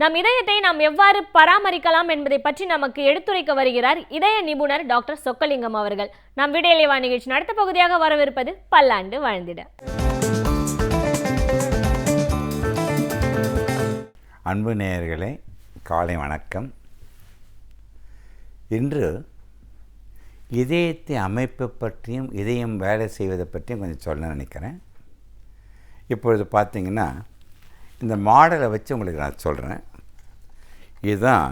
நம் இதயத்தை நாம் எவ்வாறு பராமரிக்கலாம் என்பதை பற்றி நமக்கு எடுத்துரைக்க வருகிறார் இதய நிபுணர் டாக்டர் சொக்கலிங்கம் அவர்கள். நம் விடியலைவா நிகழ்ச்சி அடுத்த பகுதியாக வரவிருப்பது பல்லாண்டு வாழ்ந்திட. அன்பு நேயர்களே, காலை வணக்கம். இன்று இதயத்தை அமைப்பு பற்றியும் இதயம் வேலை செய்வதை பற்றியும் கொஞ்சம் சொல்ல நினைக்கிறேன். இப்பொழுது பார்த்திங்கன்னா இந்த மாடலை வச்சு உங்களுக்கு நான் சொல்கிறேன். இதுதான்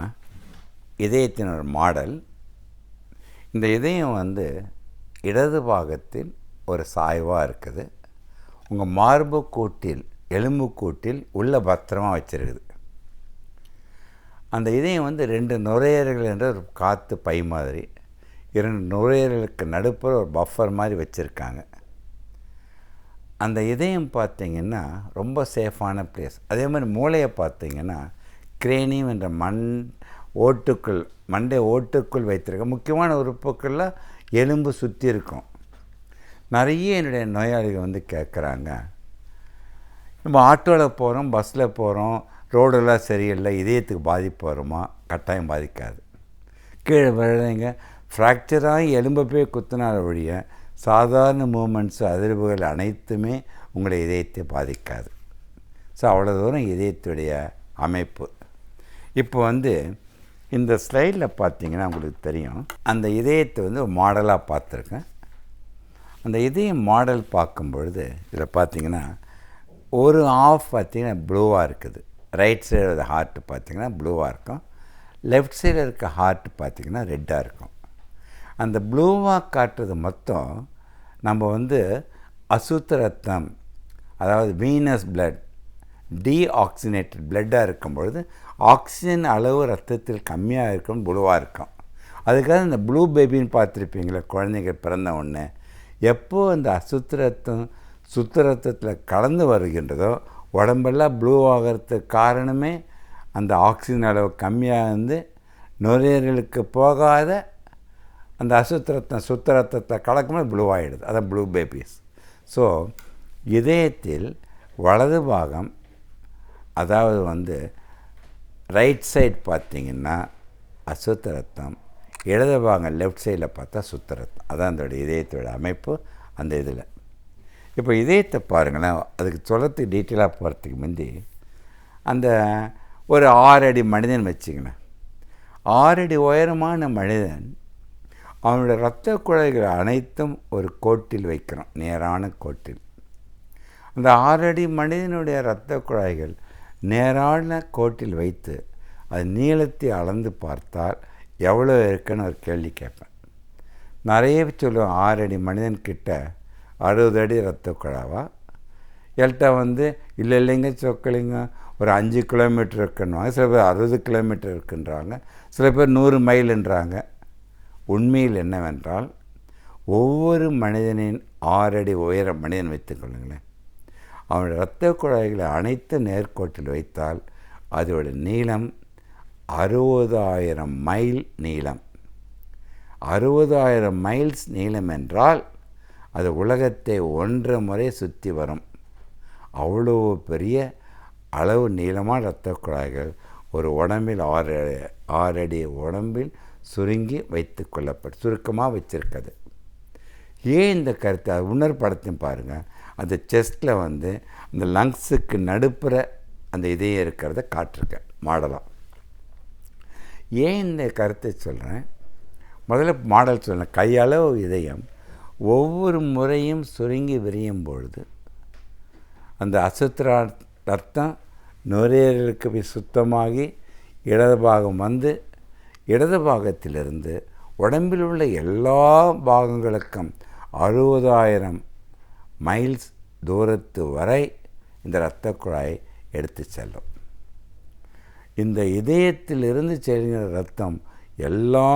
இதயத்தின் ஒரு மாடல். இந்த இதயம் இடது பாகத்தில் ஒரு சாய்வாக இருக்குது. உங்கள் மார்பு கூட்டில் எலும்பு கூட்டில் உள்ள பத்திரமாக வச்சுருக்குது. அந்த இதயம் 2 நுரையீரல்கள் என்ற ஒரு காற்று பை மாதிரி 2 நுரையீரலுக்கு நடுப்புற ஒரு பஃபர் மாதிரி வச்சுருக்காங்க. அந்த இதயம் பார்த்திங்கன்னா ரொம்ப சேஃபான பிளேஸ். அதே மாதிரி மூளையை பார்த்திங்கன்னா கிரேனியம் என்ற மண்டை ஓட்டுக்குள் வைத்திருக்க முக்கியமான உறுப்புக்களில் எலும்பு சுற்றி இருக்கும். நிறைய என்னுடைய நோயாளிகள் கேட்குறாங்க, நம்ம ஆட்டோவில் போகிறோம், பஸ்ஸில் போகிறோம், ரோடெல்லாம் சரியில்லை, இதயத்துக்கு பாதிப்பு வருமா? கட்டாயம் பாதிக்காது. கீழே விழுங்க ஃப்ராக்சராகி எலும்பை போய் குத்தினால ஒழிய சாதாரண மூமெண்ட்ஸு அதிர்வுகள் அனைத்துமே உங்களுடைய இதயத்தை பாதிக்காது. ஸோ அவ்வளோ தூரம் இதயத்துடைய அமைப்பு. இப்போ இந்த ஸ்லைடில் பார்த்திங்கன்னா உங்களுக்கு தெரியும், அந்த இதயத்தை ஒரு மாடலாக பார்த்துருக்கேன். அந்த இதயம் மாடல் பார்க்கும்பொழுது இதில் பார்த்திங்கன்னா ஒரு ஆஃப் பார்த்திங்கன்னா ப்ளூவாக இருக்குது. ரைட் சைடு ஹார்ட்டு பார்த்திங்கன்னா ப்ளூவாக இருக்கும். லெஃப்ட் சைடில் இருக்க ஹார்ட்டு பார்த்திங்கன்னா ரெட்டாக இருக்கும். அந்த ப்ளூவாக காட்டுறது மொத்தம் நம்ம அசுத்த ரத்தம், அதாவது வீனஸ் பிளட், டீஆக்சினேட்டட் பிளட்டாக இருக்கும்பொழுது ஆக்சிஜன் அளவு ரத்தத்தில் கம்மியாக இருக்கும், ப்ளூவாக இருக்கும். அதுக்காக இந்த ப்ளூ பேபின்னு பார்த்துருப்பீங்களா, குழந்தைங்க பிறந்த உடனே எப்போது அந்த அசுத்த ரத்தம் சுத்த ரத்தத்தில் கலந்து வருகின்றதோ உடம்பெல்லாம் ப்ளூ ஆகிறதுக்கு காரணமே அந்த ஆக்சிஜன் அளவு கம்மியாக நுரையீரலுக்கு போகாத அந்த அசுத்த ரத்தம் சுத்த ரத்தத்தை கலக்கும்போது ப்ளூ ஆகிடுது. அதான் ப்ளூ பேபிஸ். ஸோ இதயத்தில் வலது பாகம், அதாவது ரைட் சைட் பார்த்திங்கன்னா அசுத்த ரத்தம், இடது பாகம் லெஃப்ட் சைடில் பார்த்தா சுத்த ரத்தம். அதான் அதோடைய இதயத்தோட அமைப்பு. அந்த இதில் இப்போ இதயத்தை பாருங்களேன். அதுக்கு சொல்லத்துக்கு டீட்டெயிலாக போகிறதுக்கு முந்தி அந்த ஒரு 6 அடி மனிதன் வச்சுங்களேன். 6 அடி உயரமான மனிதன் அவனுடைய இரத்த குழாய்கள் அனைத்தும் ஒரு கோட்டில் வைக்கிறோம், நேரான கோட்டில். அந்த 6 அடி மனிதனுடைய இரத்த குழாய்கள் நேரான கோட்டில் வைத்து அது நீளத்தை அளந்து பார்த்தால் எவ்வளோ இருக்குன்னு ஒரு கேள்வி கேட்பேன். நிறைய சொல்லுவோம் 6 அடி மனிதன்கிட்ட 60 அடி இரத்த குழாவா? எல்கிட்ட இல்லைங்க சொக்கலிங்க ஒரு 5 கிலோமீட்டர் இருக்குன்னுவாங்க. சில பேர் 60 கிலோமீட்டர் இருக்குன்றாங்க, சில பேர் 100 மைலுன்றாங்க. உண்மையில் என்னவென்றால் ஒவ்வொரு மனிதனின் 6 அடி உயர மனிதன் வைத்துக்கொள்ளுங்களேன், அவனுடைய இரத்த குழாய்களை அனைத்து நேர்கோட்டில் வைத்தால் அதோட நீளம் 60,000 மைல் நீளம். 60,000 மைல்ஸ் நீளம் என்றால் அது உலகத்தை 1.5 முறை சுற்றி வரும். அவ்வளோ பெரிய அளவு நீளமான இரத்த குழாய்கள் ஒரு உடம்பில் 6 அடி உடம்பில் சுருங்கி வைத்து சுருக்கமாக வச்சுருக்குது. ஏன் இந்த கருத்தை உணர்படத்தையும் பாருங்கள். அந்த செஸ்ட்டில் அந்த லங்ஸுக்கு நடுப்புற அந்த இதயம் இருக்கிறத காட்டிருக்கேன் மாடலாக. ஏன் இந்த கருத்தை சொல்கிறேன்? முதல்ல மாடல் சொல்கிறேன். கையளவு இதயம் ஒவ்வொரு முறையும் சுருங்கி விரியும் பொழுது அந்த அசுத்த ரத்தம் நுரையீரலுக்கு போய் சுத்தமாகி இடது பாகம் இடது பாகத்திலிருந்து உடம்பில் உள்ள எல்லா பாகங்களுக்கும் 60,000 மைல்ஸ் தூரத்து வரை இந்த இரத்த குழாய் எடுத்து செல்லும். இந்த இதயத்திலிருந்து செல்கிற ரத்தம் எல்லா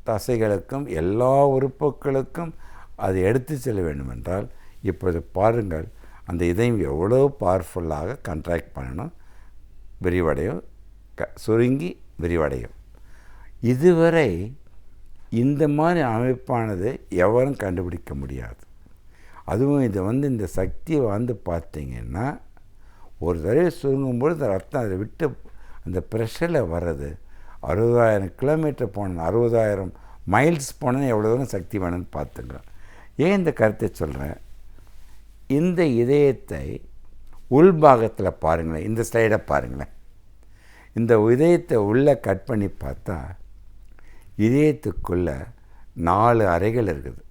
தசைகளுக்கும் எல்லா உறுப்புகளுக்கும் அது எடுத்து செல்ல வேண்டுமென்றால் இப்போது பாருங்கள், அந்த இதயம் எவ்வளோ பவர்ஃபுல்லாக கண்ட்ராக்ட் பண்ணணும், விரிவடையும், சுருங்கி விரிவடையும். இதுவரை இந்த மாதிரி அமைப்பானது எவரும் கண்டுபிடிக்க முடியாது. அதுவும் இது இந்த சக்தியை பார்த்திங்கன்னா ஒரு தடவை சுருங்கும்பொழுது ரத்தம் அதை விட்டு அந்த ப்ரெஷரில் வர்றது 60,000 கிலோமீட்டர் போன 60,000 மைல்ஸ் போனால் எவ்வளோ தூரம் சக்தி வேணும்னு பார்த்துங்க. ஏன் இந்த கருத்தை சொல்கிறேன், இந்த இதயத்தை உள்பாகத்தில் பாருங்களேன், இந்த ஸ்லைடை பாருங்களேன். இந்த இதயத்தை உள்ளே கட் பண்ணி பார்த்தா இதயத்துக்குள்ளே 4 அறைகள் இருக்குது.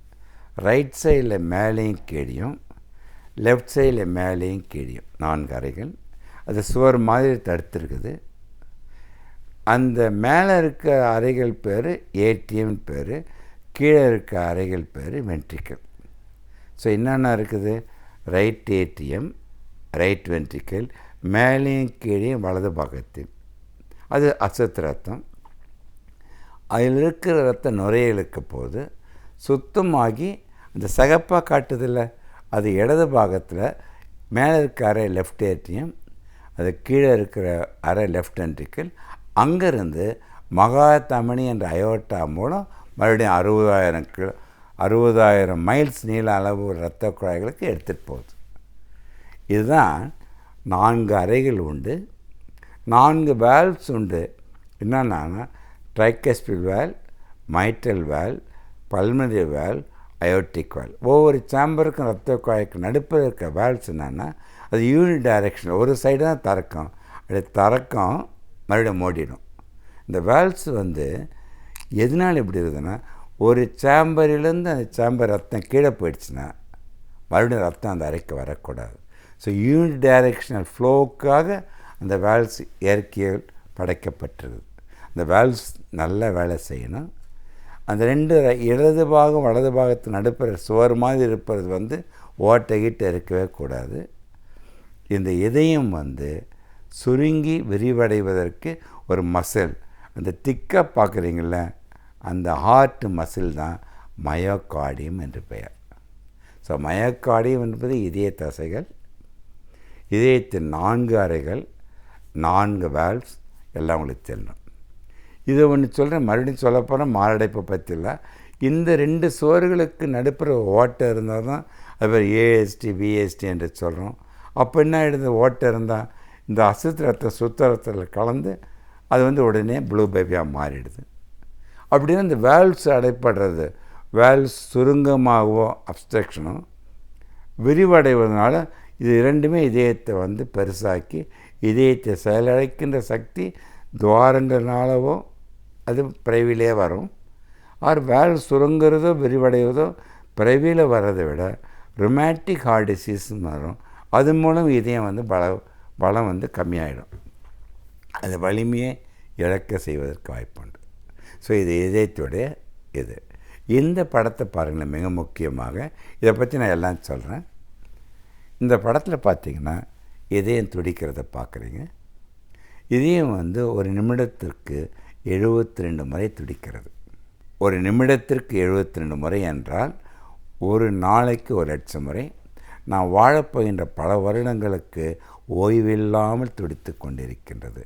ரைட் சைடில் மேலேயும் கீழியும், லெஃப்ட் சைடில் மேலேயும் கீழியும் 4 அறைகள். அது சுவர் மாதிரி தடுத்துருக்குது. அந்த மேலே இருக்க அறைகள் பேர் ஏடிஎம் பேர், கீழே இருக்க அறைகள் பேர் வென்ட்ரிக்கல். ஸோ என்னென்ன இருக்குது, ரைட் ஏடிஎம், ரைட் வென்ட்ரிக்கல், மேலேயும் கீழேயும் வலது பாகத்தில். அது அசுத்த ரத்தம். அதில் இருக்கிற ரத்தம் நுரையீரலுக்கு போது சுத்தமாகி அந்த சகப்பாக காட்டுதில்ல, அது இடது பாகத்தில் மேலே இருக்க அறை லெஃப்ட் ஏடிஎம், அது கீழே இருக்கிற அறை லெஃப்ட் வென்ட்ரிக்கல். அங்கேருந்து மகா தமனி என்ற அயோட்டா மூலம் மறுபடியும் 60,000 மைல்ஸ் நீள அளவு இரத்த குழாய்களுக்கு எடுத்துகிட்டு போகுது. இதுதான் 4 அறைகள் உண்டு, 4 வேல்வ்ஸ் உண்டு. என்னென்னா ட்ரைகஸ்பிட் வேல், மைட்ரல் வேல், பல்மனரி வேல், அயோட்டிக் வேல். ஒவ்வொரு சேம்பருக்கும் இரத்த குழாய்க்கு நடுப்பில் இருக்க வேல்ஸ் என்னென்னா அது யூனிட் டைரெக்ஷன், ஒரு சைடு தான் திறக்கும், அப்படி திறக்கும் மறுபடியும் மூடிடும். இந்த வேல்ஸ் எதனால் இப்படி இருக்குதுன்னா, ஒரு சேம்பரிலேருந்து அந்த சேம்பர் ரத்தம் கீழே போயிடுச்சுன்னா மறுபடியும் ரத்தம் அந்த அறைக்கு வரக்கூடாது. ஸோ யூனிட் டைரெக்ஷனல் ஃப்ளோவுக்காக அந்த வேல்ஸ் இயற்கையில் படைக்கப்பட்டிருக்குது. அந்த வேல்ஸ் நல்ல வேலை செய்யணும். அந்த 2 இடது பாகம் வலது பாகத்து நடுப்புற சுவர் மாதிரி இருப்பது ஓட்டைகிட்ட இருக்கவே கூடாது. இந்த இதயம் சுருங்கி விரிவடைவதற்கு ஒரு மசில், அந்த திக்காக பார்க்குறீங்கள, அந்த ஹார்ட் மசில் தான் மயோகார்டியம் என்று பெயர். ஸோ மயோகார்டியம் என்பது இதய தசைகள், இதயத்தின் 4 அறைகள், 4 வேல்வ்ஸ் எல்லாம் உங்களுக்கு தெரியும். இதை ஒன்று சொல்கிறேன், மறுபடியும் சொல்ல போகிறேன், மாரடைப்பை பற்றி இல்லை. இந்த 2 சுவர்களுக்கு நடுப்புற ஓட்டை இருந்தால் தான் அது ஏஎஸ்டி பிஎஸ்டி என்று சொல்கிறோம். அப்போ என்ன ஆகிடுது, ஓட்டை இருந்தால் இந்த அசுத்த ரத்தம் சுத்த ரத்தத்தில் கலந்து அது உடனே ப்ளூ பேபியாக மாறிடுது. அப்படின்னா இந்த வேல்வ்ஸ் அடைப்படுறது, வேல்வ்ஸ் சுருங்கமாகவோ அப்ஸ்ட்ரக்ஷனோ விரிவடைவதனால இது 2மே இதயத்தை பெருசாக்கி இதயத்தை செயலழைக்கின்ற சக்தி துவாரங்களாலவோ அது பிறவிலே வரும். வேல்வ் சுருங்கிறதோ விரிவடைவதோ பிறவியில் வர்றதை விட ரொமாட்டிக் ஹார்ட் டிசீஸ்ன்னு வரும். அது மூலம் இதயம் பலம் கம்மியாயிடும், அது வலிமையை இழக்க செய்வதற்கு வாய்ப்புண்டு. ஸோ இது இதயத்துடைய இது. இந்த படத்தை பாருங்களேன், மிக முக்கியமாக இதை பற்றி நான் எல்லாம் சொல்கிறேன். இந்த படத்தில் பார்த்திங்கன்னா இதயம் துடிக்கிறத பார்க்குறீங்க. இதயம் ஒரு நிமிடத்திற்கு 72 முறை துடிக்கிறது. ஒரு நிமிடத்திற்கு 72 முறை என்றால் ஒரு நாளைக்கு 1,00,000 முறை. நான் வாழப்போகின்ற பல வருடங்களுக்கு ஓய்வில்லாமல் துடித்து கொண்டிருக்கின்றது.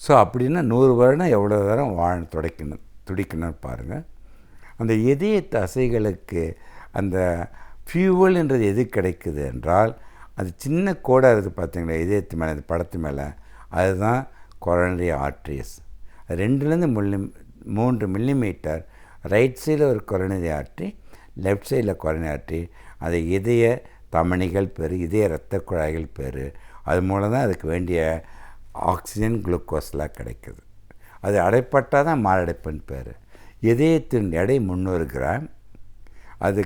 ஸோ அப்படின்னா 100 வருடம் எவ்வளோ தரம் துடிக்கணும்னு பாருங்கள். அந்த இதய தசைகளுக்கு அந்த ஃபியூவல் என்றது எது கிடைக்குது என்றால், அது சின்ன கோடாக இருக்குது பார்த்தீங்களா இதயத்து மேலே, அந்த படத்து மேலே, அதுதான் கொரோனரி ஆர்ட்ரிஸ். 2-3 மில்லிமீட்டர் ரைட் சைடில் ஒரு கொரோனரி ஆர்ட்ரி, லெஃப்ட் சைடில் கொரோனரி ஆர்ட்ரி. அது இதய தமனிகள் பேர், இதய இரத்த குழாய்கள் பேர். அது மூலம் தான் அதுக்கு வேண்டிய ஆக்சிஜன் குளுக்கோஸ்லாம் கிடைக்குது. அது அடைப்பட்டால் தான் மாரடைப்புன்னு பேர். இதயத்தின் எடை 300 கிராம். அது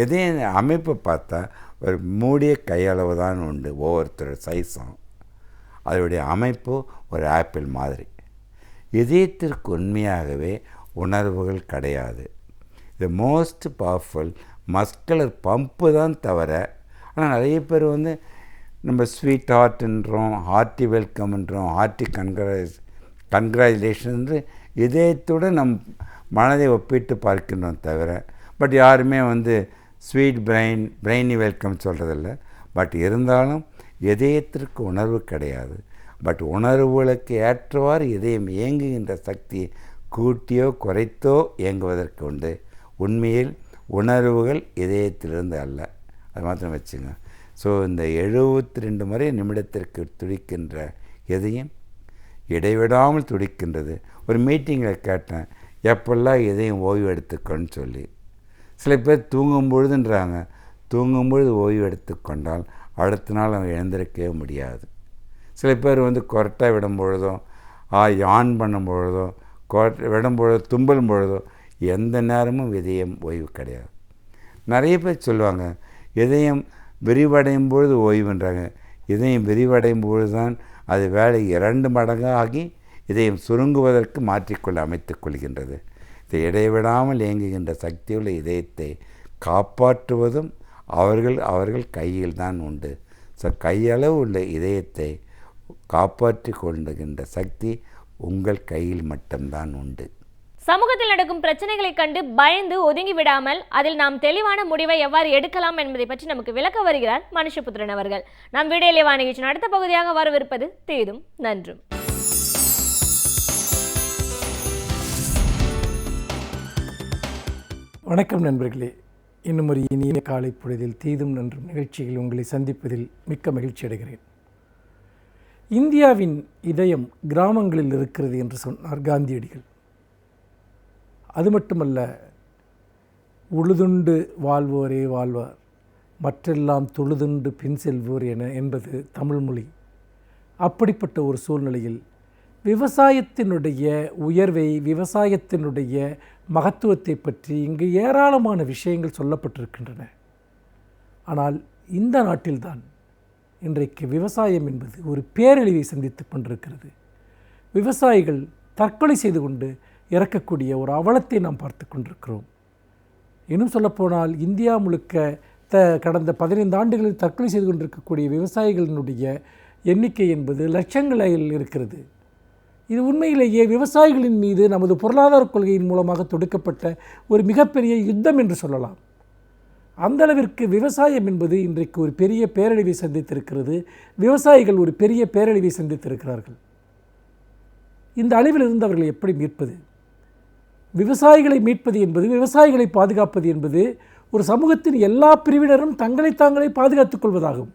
இதய அமைப்பை பார்த்தா ஒரு மூடிய கையளவு தான் உண்டு, ஒவ்வொருத்தரோட சைஸும். அதனுடைய அமைப்பு ஒரு ஆப்பிள் மாதிரி. இதயத்திற்கு உண்மையாகவே உணர்வுகள் கிடையாது. இது மோஸ்ட் பவர்ஃபுல் மஸ்குலர் பம்பு தான் தவிர. ஆனால் நிறைய பேர் நம்ம ஸ்வீட் ஹார்ட்ன்றோம், ஹார்ட்டி வெல்கம்ன்றோம், ஹார்ட்டி கன்க்ராச்சுலேஷன் இதயத்துடன் நம் மனதை ஒப்பிட்டு பார்க்கின்றோம் தவிர. பட் யாருமே ஸ்வீட் பிரெயினி வெல்கம் சொல்கிறதில்ல. பட் இருந்தாலும் இதயத்திற்கு உணர்வு கிடையாது. பட் உணர்வுகளுக்கு ஏற்றவாறு இதயம் இயங்குகின்ற சக்தியை கூட்டியோ குறைத்தோ இயங்குவதற்கு உண்டு. உண்மையில் உணர்வுகள் இதயத்திலிருந்து அல்ல, அது மாத்திரம் வச்சுங்க. ஸோ இந்த 72 முறை நிமிடத்திற்கு துடிக்கின்ற இதயம் இடைவிடாமல் துடிக்கின்றது. ஒரு மீட்டிங்கில் கேட்டேன், எப்பெல்லாம் இதயம் ஓய்வு எடுத்துக்கொன்னு சொல்லி. சில பேர் தூங்கும்பொழுதுன்றாங்க. தூங்கும்பொழுது ஓய்வு எடுத்துக்கொண்டால் அடுத்த நாள் அவங்க எழுந்திருக்கவே முடியாது. சில பேர் கொரட்டாக விடும் பொழுதும் யான் பண்ணும் பொழுதும் விடும் பொழுதோ தும்பலும் பொழுதோ எந்த நேரமும் இதயம் ஓய்வு கிடையாது. நிறைய பேர் சொல்லுவாங்க இதயம் விரிவடையும் பொழுது ஓய்வுன்றாங்க. இதயம் விரிவடையும் பொழுது தான் அது வேலை 2 மடங்காக ஆகி இதயம் சுருங்குவதற்கு மாற்றிக்கொள்ள அமைத்துக் கொள்கின்றது. இதை இடைவிடாமல் இயங்குகின்ற சக்தியுள்ள இதயத்தை காப்பாற்றுவதும் அவர்கள் கையில் தான் உண்டு. ஸோ கையளவு உள்ள இதயத்தை காப்பாற்றி கொள்ளுகின்ற சக்தி உங்கள் கையில் மட்டும்தான் உண்டு. சமூகத்தில் நடக்கும் பிரச்சனைகளை கண்டு பயந்து ஒதுங்கி விடாமல் அதில் நாம் தெளிவான முடிவை எவ்வாறு எடுக்கலாம் என்பதை பற்றி நமக்கு விளக்க வருகிறார் மனுஷபுத்திரன் அவர்கள். நம் வீடியோலே நிகழ்ச்சியின் அடுத்த பகுதியாக வரவிருப்பது தீதும் நன்றும். வணக்கம் நண்பர்களே, இன்னும் ஒரு இனிய காலை பொழுதில் தீதும் நன்றும் நிகழ்ச்சியில் உங்களை சந்திப்பதில் மிக்க மகிழ்ச்சி அடைகிறேன். இந்தியாவின் இதயம் கிராமங்களில் இருக்கிறது என்று சொன்னார் காந்தியடிகள். அது மட்டுமல்ல, உழுதுண்டு வாழ்வோரே வாழ்வார், மற்றெல்லாம் தொழுதுண்டு பின் செல்வோர் என்பது தமிழ்மொழி. அப்படிப்பட்ட ஒரு சூழ்நிலையில் விவசாயத்தினுடைய உயர்வை, விவசாயத்தினுடைய மகத்துவத்தை பற்றி இங்கு ஏராளமான விஷயங்கள் சொல்லப்பட்டிருக்கின்றன. ஆனால் இந்த நாட்டில்தான் இன்றைக்கு விவசாயம் என்பது ஒரு பேரழிவை சந்தித்து கொண்டிருக்கிறது. விவசாயிகள் தற்கொலை செய்து கொண்டு இறக்கக்கூடிய ஒரு அவலத்தை நாம் பார்த்து கொண்டிருக்கிறோம். இன்னும் சொல்லப்போனால் இந்தியா முழுக்க கடந்த 15 ஆண்டுகளில் தற்கொலை செய்து கொண்டிருக்கக்கூடிய விவசாயிகளினுடைய எண்ணிக்கை என்பது லட்சங்களில் இருக்கிறது. இது உண்மையிலேயே விவசாயிகளின் மீது நமது பொருளாதார கொள்கையின் மூலமாக தொடுக்கப்பட்ட ஒரு மிகப்பெரிய யுத்தம் என்று சொல்லலாம். அந்த அளவிற்கு விவசாயம் என்பது இன்றைக்கு ஒரு பெரிய பேரழிவை சந்தித்திருக்கிறது. விவசாயிகள் ஒரு பெரிய பேரழிவை சந்தித்திருக்கிறார்கள். இந்த அழிவிலிருந்து அவர்களை எப்படி மீட்பது? விவசாயிகளை மீட்பது என்பது, விவசாயிகளை பாதுகாப்பது என்பது ஒரு சமூகத்தின் எல்லா பிரிவினரும் தங்களை தாங்களே பாதுகாத்துக் கொள்வதாகும்.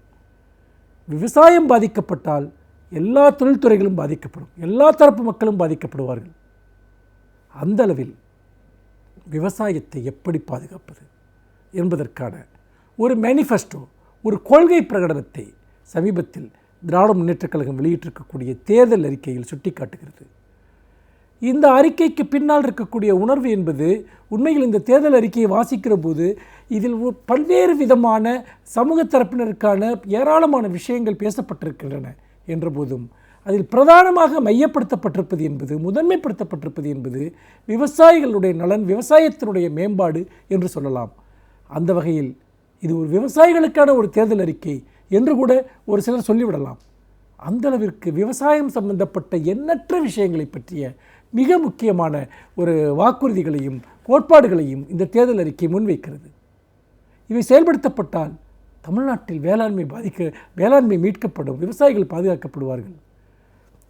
விவசாயம் பாதிக்கப்பட்டால் எல்லா தொழில்துறைகளும் பாதிக்கப்படும், எல்லா தரப்பு மக்களும் பாதிக்கப்படுவார்கள். அந்த அளவில் விவசாயத்தை எப்படி பாதுகாப்பது என்பதற்கான ஒரு மேனிஃபெஸ்டோ, ஒரு கொள்கை பிரகடனத்தை சமீபத்தில் திராவிட முன்னேற்றக் கழகம் வெளியிட்டிருக்கக்கூடிய தேர்தல் அறிக்கையில் சுட்டிக்காட்டுகிறது. இந்த அறிக்கைக்கு பின்னால் இருக்கக்கூடிய உணர்வு என்பது உண்மையில் இந்த தேர்தல் அறிக்கையை வாசிக்கிற போது இதில் பல்வேறு விதமான சமூக தரப்பினருக்கான ஏராளமான விஷயங்கள் பேசப்பட்டிருக்கின்றன என்ற போதும் அதில் பிரதானமாக மையப்படுத்தப்பட்டிருப்பது என்பது, முதன்மைப்படுத்தப்பட்டிருப்பது என்பது விவசாயிகளுடைய நலன், விவசாயத்தினுடைய மேம்பாடு என்று சொல்லலாம். அந்த வகையில் இது ஒரு விவசாயிகளுக்கான ஒரு தேர்தல் அறிக்கை என்று கூட ஒரு சிலர் சொல்லிவிடலாம். அந்தளவிற்கு விவசாயம் சம்பந்தப்பட்ட எண்ணற்ற விஷயங்களை பற்றிய மிக முக்கியமான ஒரு வாக்குறுதிகளையும் கோட்பாடுகளையும் இந்த தேர்தல் அறிக்கை முன்வைக்கிறது. இவை செயல்படுத்தப்பட்டால் தமிழ்நாட்டில் வேளாண்மை மீட்கப்படும், விவசாயிகள் பாதுகாக்கப்படுவார்கள்.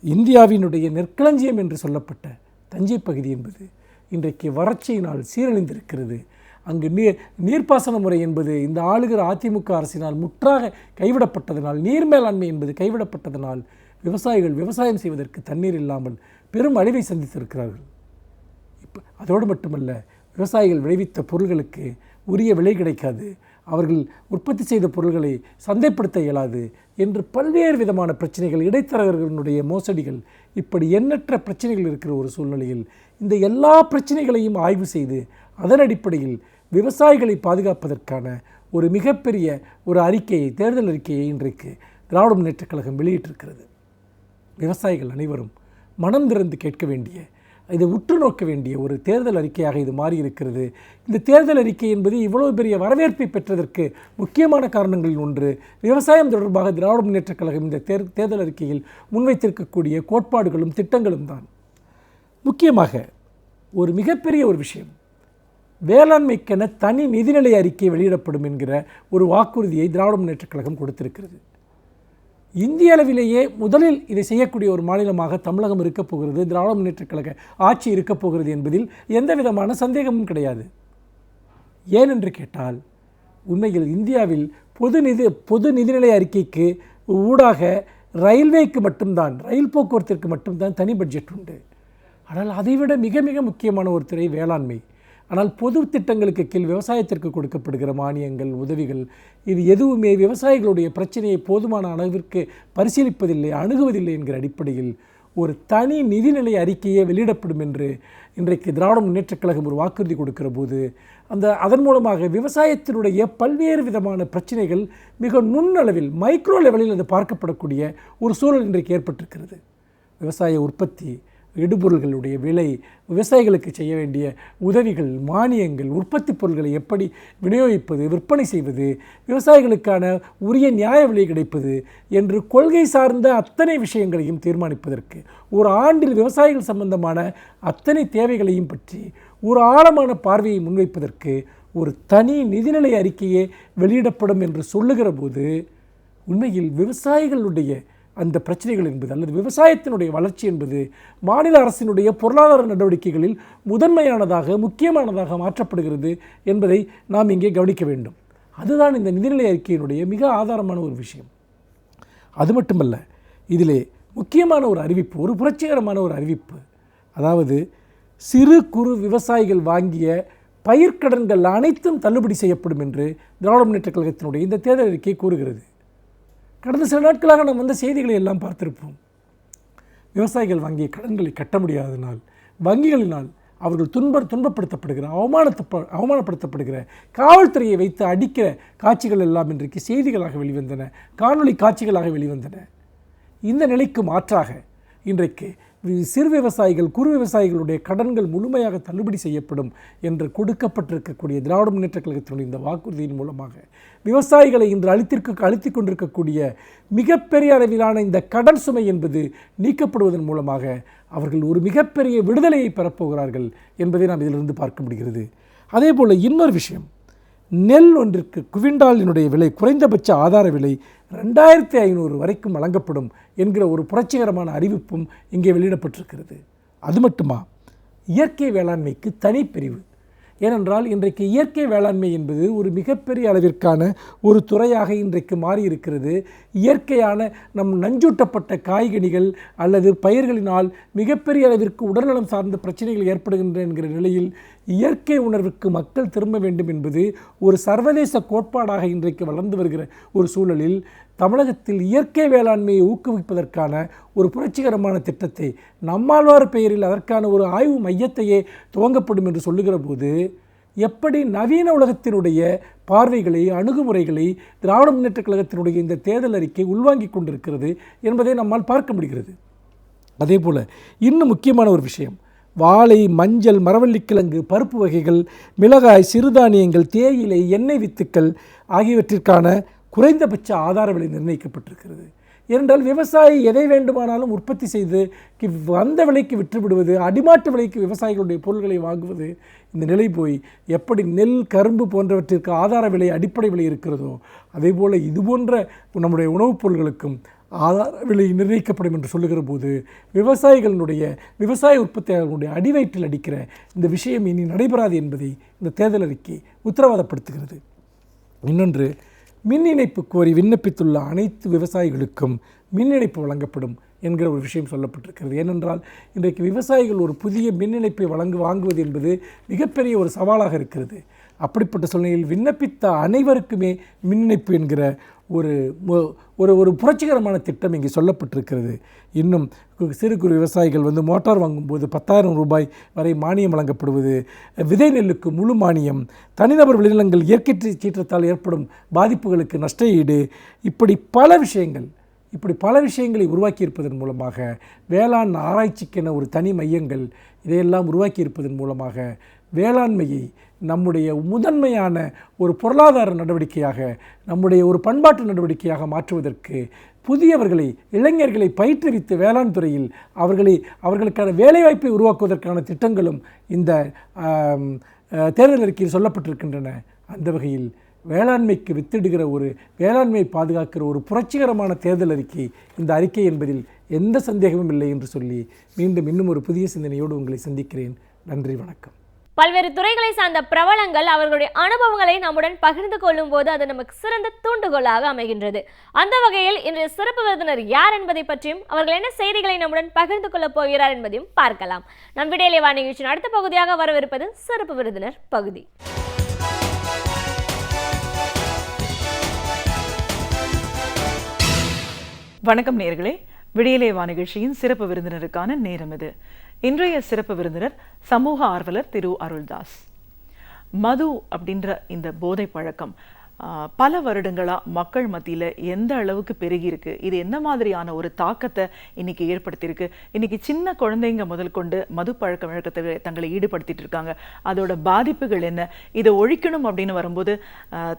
இந்தியாவினுடைய நெற்களஞ்சியம் என்று சொல்லப்பட்ட தஞ்சை பகுதி என்பது இன்றைக்கு வறட்சியினால் சீரழிந்திருக்கிறது. அங்கு நீர்ப்பாசன முறை என்பது இந்த ஆளுகிற அதிமுக அரசினால் முற்றாக கைவிடப்பட்டதனால், நீர் மேலாண்மை என்பது கைவிடப்பட்டதனால் விவசாயிகள் விவசாயம் செய்வதற்கு தண்ணீர் இல்லாமல் பெரும் அழிவை சந்தித்திருக்கிறார்கள். அதோடு மட்டுமல்ல, விவசாயிகள் விளைவித்த பொருள்களுக்கு உரிய விலை கிடைக்காது, அவர்கள் உற்பத்தி செய்த பொருள்களை சந்தைப்படுத்த இயலாது என்று பல்வேறு விதமான பிரச்சனைகள், இடைத்தரகர்களுடைய மோசடிகள், இப்படி எண்ணற்ற பிரச்சனைகள் இருக்கிற ஒரு சூழ்நிலையில் இந்த எல்லா பிரச்சனைகளையும் ஆய்வு செய்து அதன் அடிப்படையில் விவசாயிகளை பாதுகாப்பதற்கான ஒரு மிகப்பெரிய ஒரு அறிக்கையை, தேர்தல் அறிக்கையை இன்றைக்கு திராவிட முன்னேற்றக் கழகம் வெளியிட்டிருக்கிறது. விவசாயிகள் அனைவரும் மனம் திறந்து கேட்க வேண்டிய, இதை உற்று நோக்க வேண்டிய ஒரு தேர்தல் அறிக்கையாக இது மாறியிருக்கிறது. இந்த தேர்தல் அறிக்கை என்பது இவ்வளவு பெரிய வரவேற்பை பெற்றதற்கு முக்கியமான காரணங்களில் ஒன்று விவசாயம் தொடர்பாக திராவிட முன்னேற்றக் கழகம் இந்த தேர்தல் அறிக்கையில் முன்வைத்திருக்கக்கூடிய கோட்பாடுகளும் திட்டங்களும் தான். முக்கியமாக ஒரு மிகப்பெரிய ஒரு விஷயம், வேளாண்மைக்கென தனி நிதிநிலை அறிக்கை வெளியிடப்படும் என்கிற ஒரு வாக்குறுதியை திராவிட முன்னேற்றக் கழகம் கொடுத்திருக்கிறது. இந்திய அளவிலேயே முதலில் இதை செய்யக்கூடிய ஒரு மாநிலமாக தமிழகம் இருக்கப் போகிறது, திராவிட முன்னேற்றக் கழக ஆட்சி இருக்கப் போகிறது என்பதில் எந்த விதமான சந்தேகமும் கிடையாது. ஏனென்று கேட்டால், உண்மையில் இந்தியாவில் பொது நிதிநிலை அறிக்கைக்கு ஊடாக ரயில்வேக்கு மட்டும்தான், ரயில் போக்குவரத்திற்கு மட்டும்தான் தனி பட்ஜெட் உண்டு. ஆனால் அதைவிட மிக மிக முக்கியமான ஒரு துறை வேளாண்மை. ஆனால் பொது திட்டங்களுக்கு கீழ் விவசாயத்திற்கு கொடுக்கப்படுகிற மானியங்கள், உதவிகள், இது எதுவுமே விவசாயிகளுடைய பிரச்சனையை போதுமான அளவிற்கு பரிசீலிப்பதில்லை, அணுகுவதில்லை என்கிற அடிப்படையில் ஒரு தனி நிதிநிலை அறிக்கையே வெளியிடப்படும் என்று இன்றைக்கு திராவிட முன்னேற்றக் கழகம் ஒரு வாக்குறுதி கொடுக்கிற போது அதன் மூலமாக விவசாயத்தினுடைய பல்வேறு விதமான பிரச்சனைகள் மிக நுண்ணளவில், மைக்ரோ லெவலில் அது பார்க்கப்படக்கூடிய ஒரு சூழல் இன்றைக்கு ஏற்பட்டிருக்கிறது. விவசாய உற்பத்தி, இடுபொருள்களுடைய விலை, விவசாயிகளுக்கு செய்ய வேண்டிய உதவிகள், மானியங்கள், உற்பத்தி பொருட்களை எப்படி விநியோகிப்பது, விற்பனை செய்வது, விவசாயிகளுக்கான உரிய நியாய விலை கிடைப்பது என்று கொள்கை சார்ந்த அத்தனை விஷயங்களையும் தீர்மானிப்பதற்கு, ஒரு ஆண்டில் விவசாயிகள் சம்பந்தமான அத்தனை தேவைகளையும் பற்றி ஒரு ஆழமான பார்வையை முன்வைப்பதற்கு ஒரு தனி நிதிநிலை அறிக்கையே வெளியிடப்படும் என்று சொல்லுகிற போது உண்மையில் விவசாயிகளுடைய அந்த பிரச்சனைகள் என்பது அல்லது விவசாயத்தினுடைய வளர்ச்சி என்பது மாநில அரசினுடைய பொருளாதார நடவடிக்கைகளில் முதன்மையானதாக, முக்கியமானதாக மாற்றப்படுகிறது என்பதை நாம் இங்கே கவனிக்க வேண்டும். அதுதான் இந்த நிதிநிலை அறிக்கையினுடைய மிக ஆதாரமான ஒரு விஷயம். அது மட்டுமல்ல, இதிலே முக்கியமான ஒரு அறிவிப்பு, ஒரு புரட்சிகரமான ஒரு அறிவிப்பு. அதாவது சிறு குறு விவசாயிகள் வாங்கிய பயிர்க்கடன்கள் அனைத்தும் தள்ளுபடி செய்யப்படும் என்று திராவிட முன்னேற்றக் கழகத்தினுடைய இந்த தேர்தல் அறிக்கை கூறுகிறது. கடந்த சில நாட்களாக நாம் வந்த செய்திகளை எல்லாம் பார்த்திருப்போம். விவசாயிகள் வாங்கிய கடன்களை கட்ட முடியாதனால், வங்கிகளினால் அவர்கள் துன்பப்படுத்தப்படுகிற, அவமானப்படுத்தப்படுகிற, காவல்துறையை வைத்து அடிக்கிற காட்சிகள் எல்லாம் இன்றைக்கு செய்திகளாக வெளிவந்தன, காணொளி காட்சிகளாக வெளிவந்தன. இந்த நிலைக்கு மாற்றாக இன்றைக்கு சிறு விவசாயிகள், குறு விவசாயிகளுடைய கடன்கள் முழுமையாக தள்ளுபடி செய்யப்படும் என்று கொடுக்கப்பட்டிருக்கக்கூடிய திராவிட முன்னேற்றக் கழகத்தினுடைய இந்த வாக்குறுதியின் மூலமாக விவசாயிகளை இன்று அழுத்தி கொண்டிருக்கக்கூடிய மிகப்பெரிய அளவிலான இந்த கடன் சுமை என்பது நீக்கப்படுவதன் மூலமாக அவர்கள் ஒரு மிகப்பெரிய விடுதலையை பெறப்போகிறார்கள் என்பதை நாம் இதிலிருந்து பார்க்க முடிகிறது. அதே போல் இன்னொரு விஷயம், நெல் ஒன்றிற்கு குவிண்டாலினுடைய விலை, குறைந்தபட்ச ஆதார விலை 2500 வரைக்கும் வழங்கப்படும் என்கிற ஒரு புரட்சிகரமான அறிவிப்பும் இங்கே வெளியிடப்பட்டிருக்கிறது. அது மட்டுமா, இயற்கை வேளாண்மைக்கு தனிப்பிரிவு. ஏனென்றால் இன்றைக்கு இயற்கை வேளாண்மை என்பது ஒரு மிகப்பெரிய அளவிற்கான ஒரு துறையாக இன்றைக்கு மாறியிருக்கிறது. இயற்கையான நம் நஞ்சூட்டப்பட்ட காய்கனிகள் அல்லது பயிர்களினால் மிகப்பெரிய அளவிற்கு உடல்நலம் சார்ந்த பிரச்சனைகள் ஏற்படுகின்றன என்கிற நிலையில் இயற்கை உணர்வுக்கு மக்கள் திரும்ப வேண்டும் என்பது ஒரு சர்வதேச கோட்பாடாக இன்றைக்கு வளர்ந்து வருகிற ஒரு சூழலில் தமிழகத்தில் இயற்கை வேளாண்மையை ஊக்குவிப்பதற்கான ஒரு புரட்சிகரமான திட்டத்தை, நம்மாழ்வார் பெயரில் அதற்கான ஒரு ஆய்வு மையத்தையே துவங்கப்படும் என்று சொல்லுகிற போது எப்படி நவீன உலகத்தினுடைய பார்வைகளை, அணுகுமுறைகளை திராவிட முன்னேற்றக் கழகத்தினுடைய இந்த தேர்தல் அறிக்கை உள்வாங்கிக் கொண்டிருக்கிறது என்பதை நம்மால் பார்க்க முடிகிறது. அதே போல் இன்னும் முக்கியமான ஒரு விஷயம், வாழை, மஞ்சள், மரவள்ளிக்கிழங்கு, பருப்பு வகைகள், மிளகாய், சிறுதானியங்கள், தேயிலை, எண்ணெய் வித்துக்கள் ஆகியவற்றிற்கான குறைந்தபட்ச ஆதார விலை நிர்ணயிக்கப்பட்டிருக்கிறது. ஏனென்றால் விவசாயி எதை வேண்டுமானாலும் உற்பத்தி செய்து வந்த விலைக்கு விற்றுவிடுவது, அடிமாட்டு விலைக்கு விவசாயிகளுடைய பொருட்களை வாங்குவது, இந்த நிலை போய் எப்படி நெல், கரும்பு போன்றவற்றிற்கு ஆதார விலை, அடிப்படை விலை இருக்கிறதோ அதே போல் இது போன்ற நம்முடைய உணவுப் பொருட்களுக்கும் ஆதார விலை நிர்ணயிக்கப்படும் என்று சொல்லுகிற போது விவசாய உற்பத்தியாளர்களுடைய அடிவயிற்றில் அடிக்கிற இந்த விஷயம் இனி நடைபெறாது என்பதை இந்த தேர்தல் அறிக்கை உத்தரவாதப்படுத்துகிறது. இன்னொன்று, மின் இணைப்பு கோரி விண்ணப்பித்துள்ள அனைத்து விவசாயிகளுக்கும் மின் இணைப்பு வழங்கப்படும் என்கிற ஒரு விஷயம் சொல்லப்பட்டிருக்கிறது. ஏனென்றால் இன்றைக்கு விவசாயிகள் ஒரு புதிய மின் இணைப்பை வாங்குவது என்பது மிகப்பெரிய ஒரு சவாலாக இருக்கிறது. அப்படிப்பட்ட சூழ்நிலையில் விண்ணப்பித்த அனைவருக்குமே மின் இணைப்பு என்கிற ஒரு புரட்சிகரமான திட்டம் இங்கே சொல்லப்பட்டிருக்கிறது. இன்னும் சிறு குறு விவசாயிகள் மோட்டார் வாங்கும்போது 10,000 ரூபாய் வரை மானியம் வழங்கப்படுவது, விதை நெல்லுக்கு முழு மானியம், தனிநபர் விளைநிலங்கள் இயற்கை சீற்றத்தால் ஏற்படும் பாதிப்புகளுக்கு நஷ்ட ஈடு, இப்படி பல விஷயங்களை உருவாக்கியிருப்பதன் மூலமாக, வேளாண் ஆராய்ச்சிக்கென ஒரு தனி மையங்கள் இதையெல்லாம் உருவாக்கியிருப்பதன் மூலமாக வேளாண்மையை நம்முடைய முதன்மையான ஒரு பொருளாதார நடவடிக்கையாக, நம்முடைய ஒரு பண்பாட்டு நடவடிக்கையாக மாற்றுவதற்கு புதியவர்களை, இளைஞர்களை பயிற்றுவித்து வேளாண் துறையில் அவர்களுக்கான வேலைவாய்ப்பை உருவாக்குவதற்கான திட்டங்களும் இந்த தேர்தல் அறிக்கையில் சொல்லப்பட்டிருக்கின்றன. அந்த வகையில் வேளாண்மைக்கு வித்திடுகிற வேளாண்மை பாதுகாக்கிற ஒரு புரட்சிகரமான தேர்தல் அறிக்கை இந்த அறிக்கை என்பதில் எந்த சந்தேகமும் இல்லை என்று சொல்லி மீண்டும் இன்னும் ஒரு புதிய சிந்தனையோடு உங்களை சந்திக்கிறேன். நன்றி, வணக்கம். பல்வேறு துறைகளை சார்ந்த பிரபலங்கள் அவர்களுடைய அனுபவங்களை நம்முடன் பகிர்ந்து கொள்ளும் போது அது நமக்கு சிறந்த தூண்டுகோலாக அமைகின்றது. அந்த வகையில் இன்றைய சிறப்பு விருந்தினர் யார் என்பதை பற்றியும் அவர்கள் என்ன செய்திகளை நம்முடன் பகிர்ந்து கொள்ளப் போகிறார் என்பதையும் பார்க்கலாம். நம் விடையிலே வா நிகழ்ச்சியின் அடுத்த பகுதியாக வரவிருப்பது சிறப்பு விருந்தினர் பகுதி. வணக்கம் நேயர்களே, விடியலே வா நிகழ்ச்சியின் சிறப்பு விருந்தினருக்கான நேரம் இது. இன்றைய சிறப்பு விருந்தினர் சமூக ஆர்வலர் திரு அருள்தாஸ். மது அப்படின்ற இந்த போதை பழக்கம் பல வருடங்களாக மக்கள் மத்தியில் எந்த அளவுக்கு பெருகியிருக்கு, இது என்ன மாதிரியான ஒரு தாக்கத்தை இன்னைக்கு ஏற்படுத்தியிருக்கு. இன்னைக்கு சின்ன குழந்தைங்க முதல் கொண்டு மது பழக்க வழக்கத்தை தங்களை ஈடுபடுத்திட்டு இருக்காங்க. அதோட பாதிப்புகள் என்ன, இதை ஒழிக்கணும் அப்படின்னு வரும்போது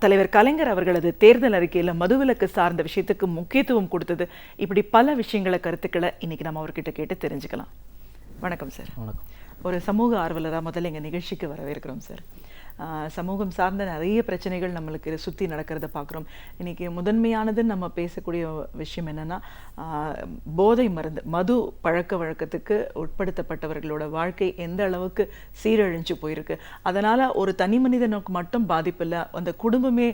தலைவர் கலைஞர் அவர்களது தேர்தல் அறிக்கையில் மதுவிலக்கு சார்ந்த விஷயத்துக்கு முக்கியத்துவம் கொடுத்தது. இப்படி பல விஷயங்களை கருத்துக்களை இன்னைக்கு நம்ம அவர்கிட்ட கேட்டு தெரிஞ்சுக்கலாம். வணக்கம் சார். வணக்கம். ஒரு சமூக ஆர்வலராக முதல்ல எங்கள் நிகழ்ச்சிக்கு வரவேற்கிறோம் சார். சமூகம் சார்ந்த நிறைய பிரச்சனைகள் நம்மளுக்கு சுற்றி நடக்கிறத பார்க்குறோம். இன்றைக்கி முதன்மையானது நம்ம பேசக்கூடிய விஷயம் என்னென்னா, போதை மருந்து மது பழக்க வழக்கத்துக்கு உட்படுத்தப்பட்டவர்களோட வாழ்க்கை எந்த அளவுக்கு சீரழிஞ்சு போயிருக்கு. அதனால் ஒரு தனி மனிதனுக்கு மட்டும் பாதிப்பு இல்லை, அந்த குடும்பமே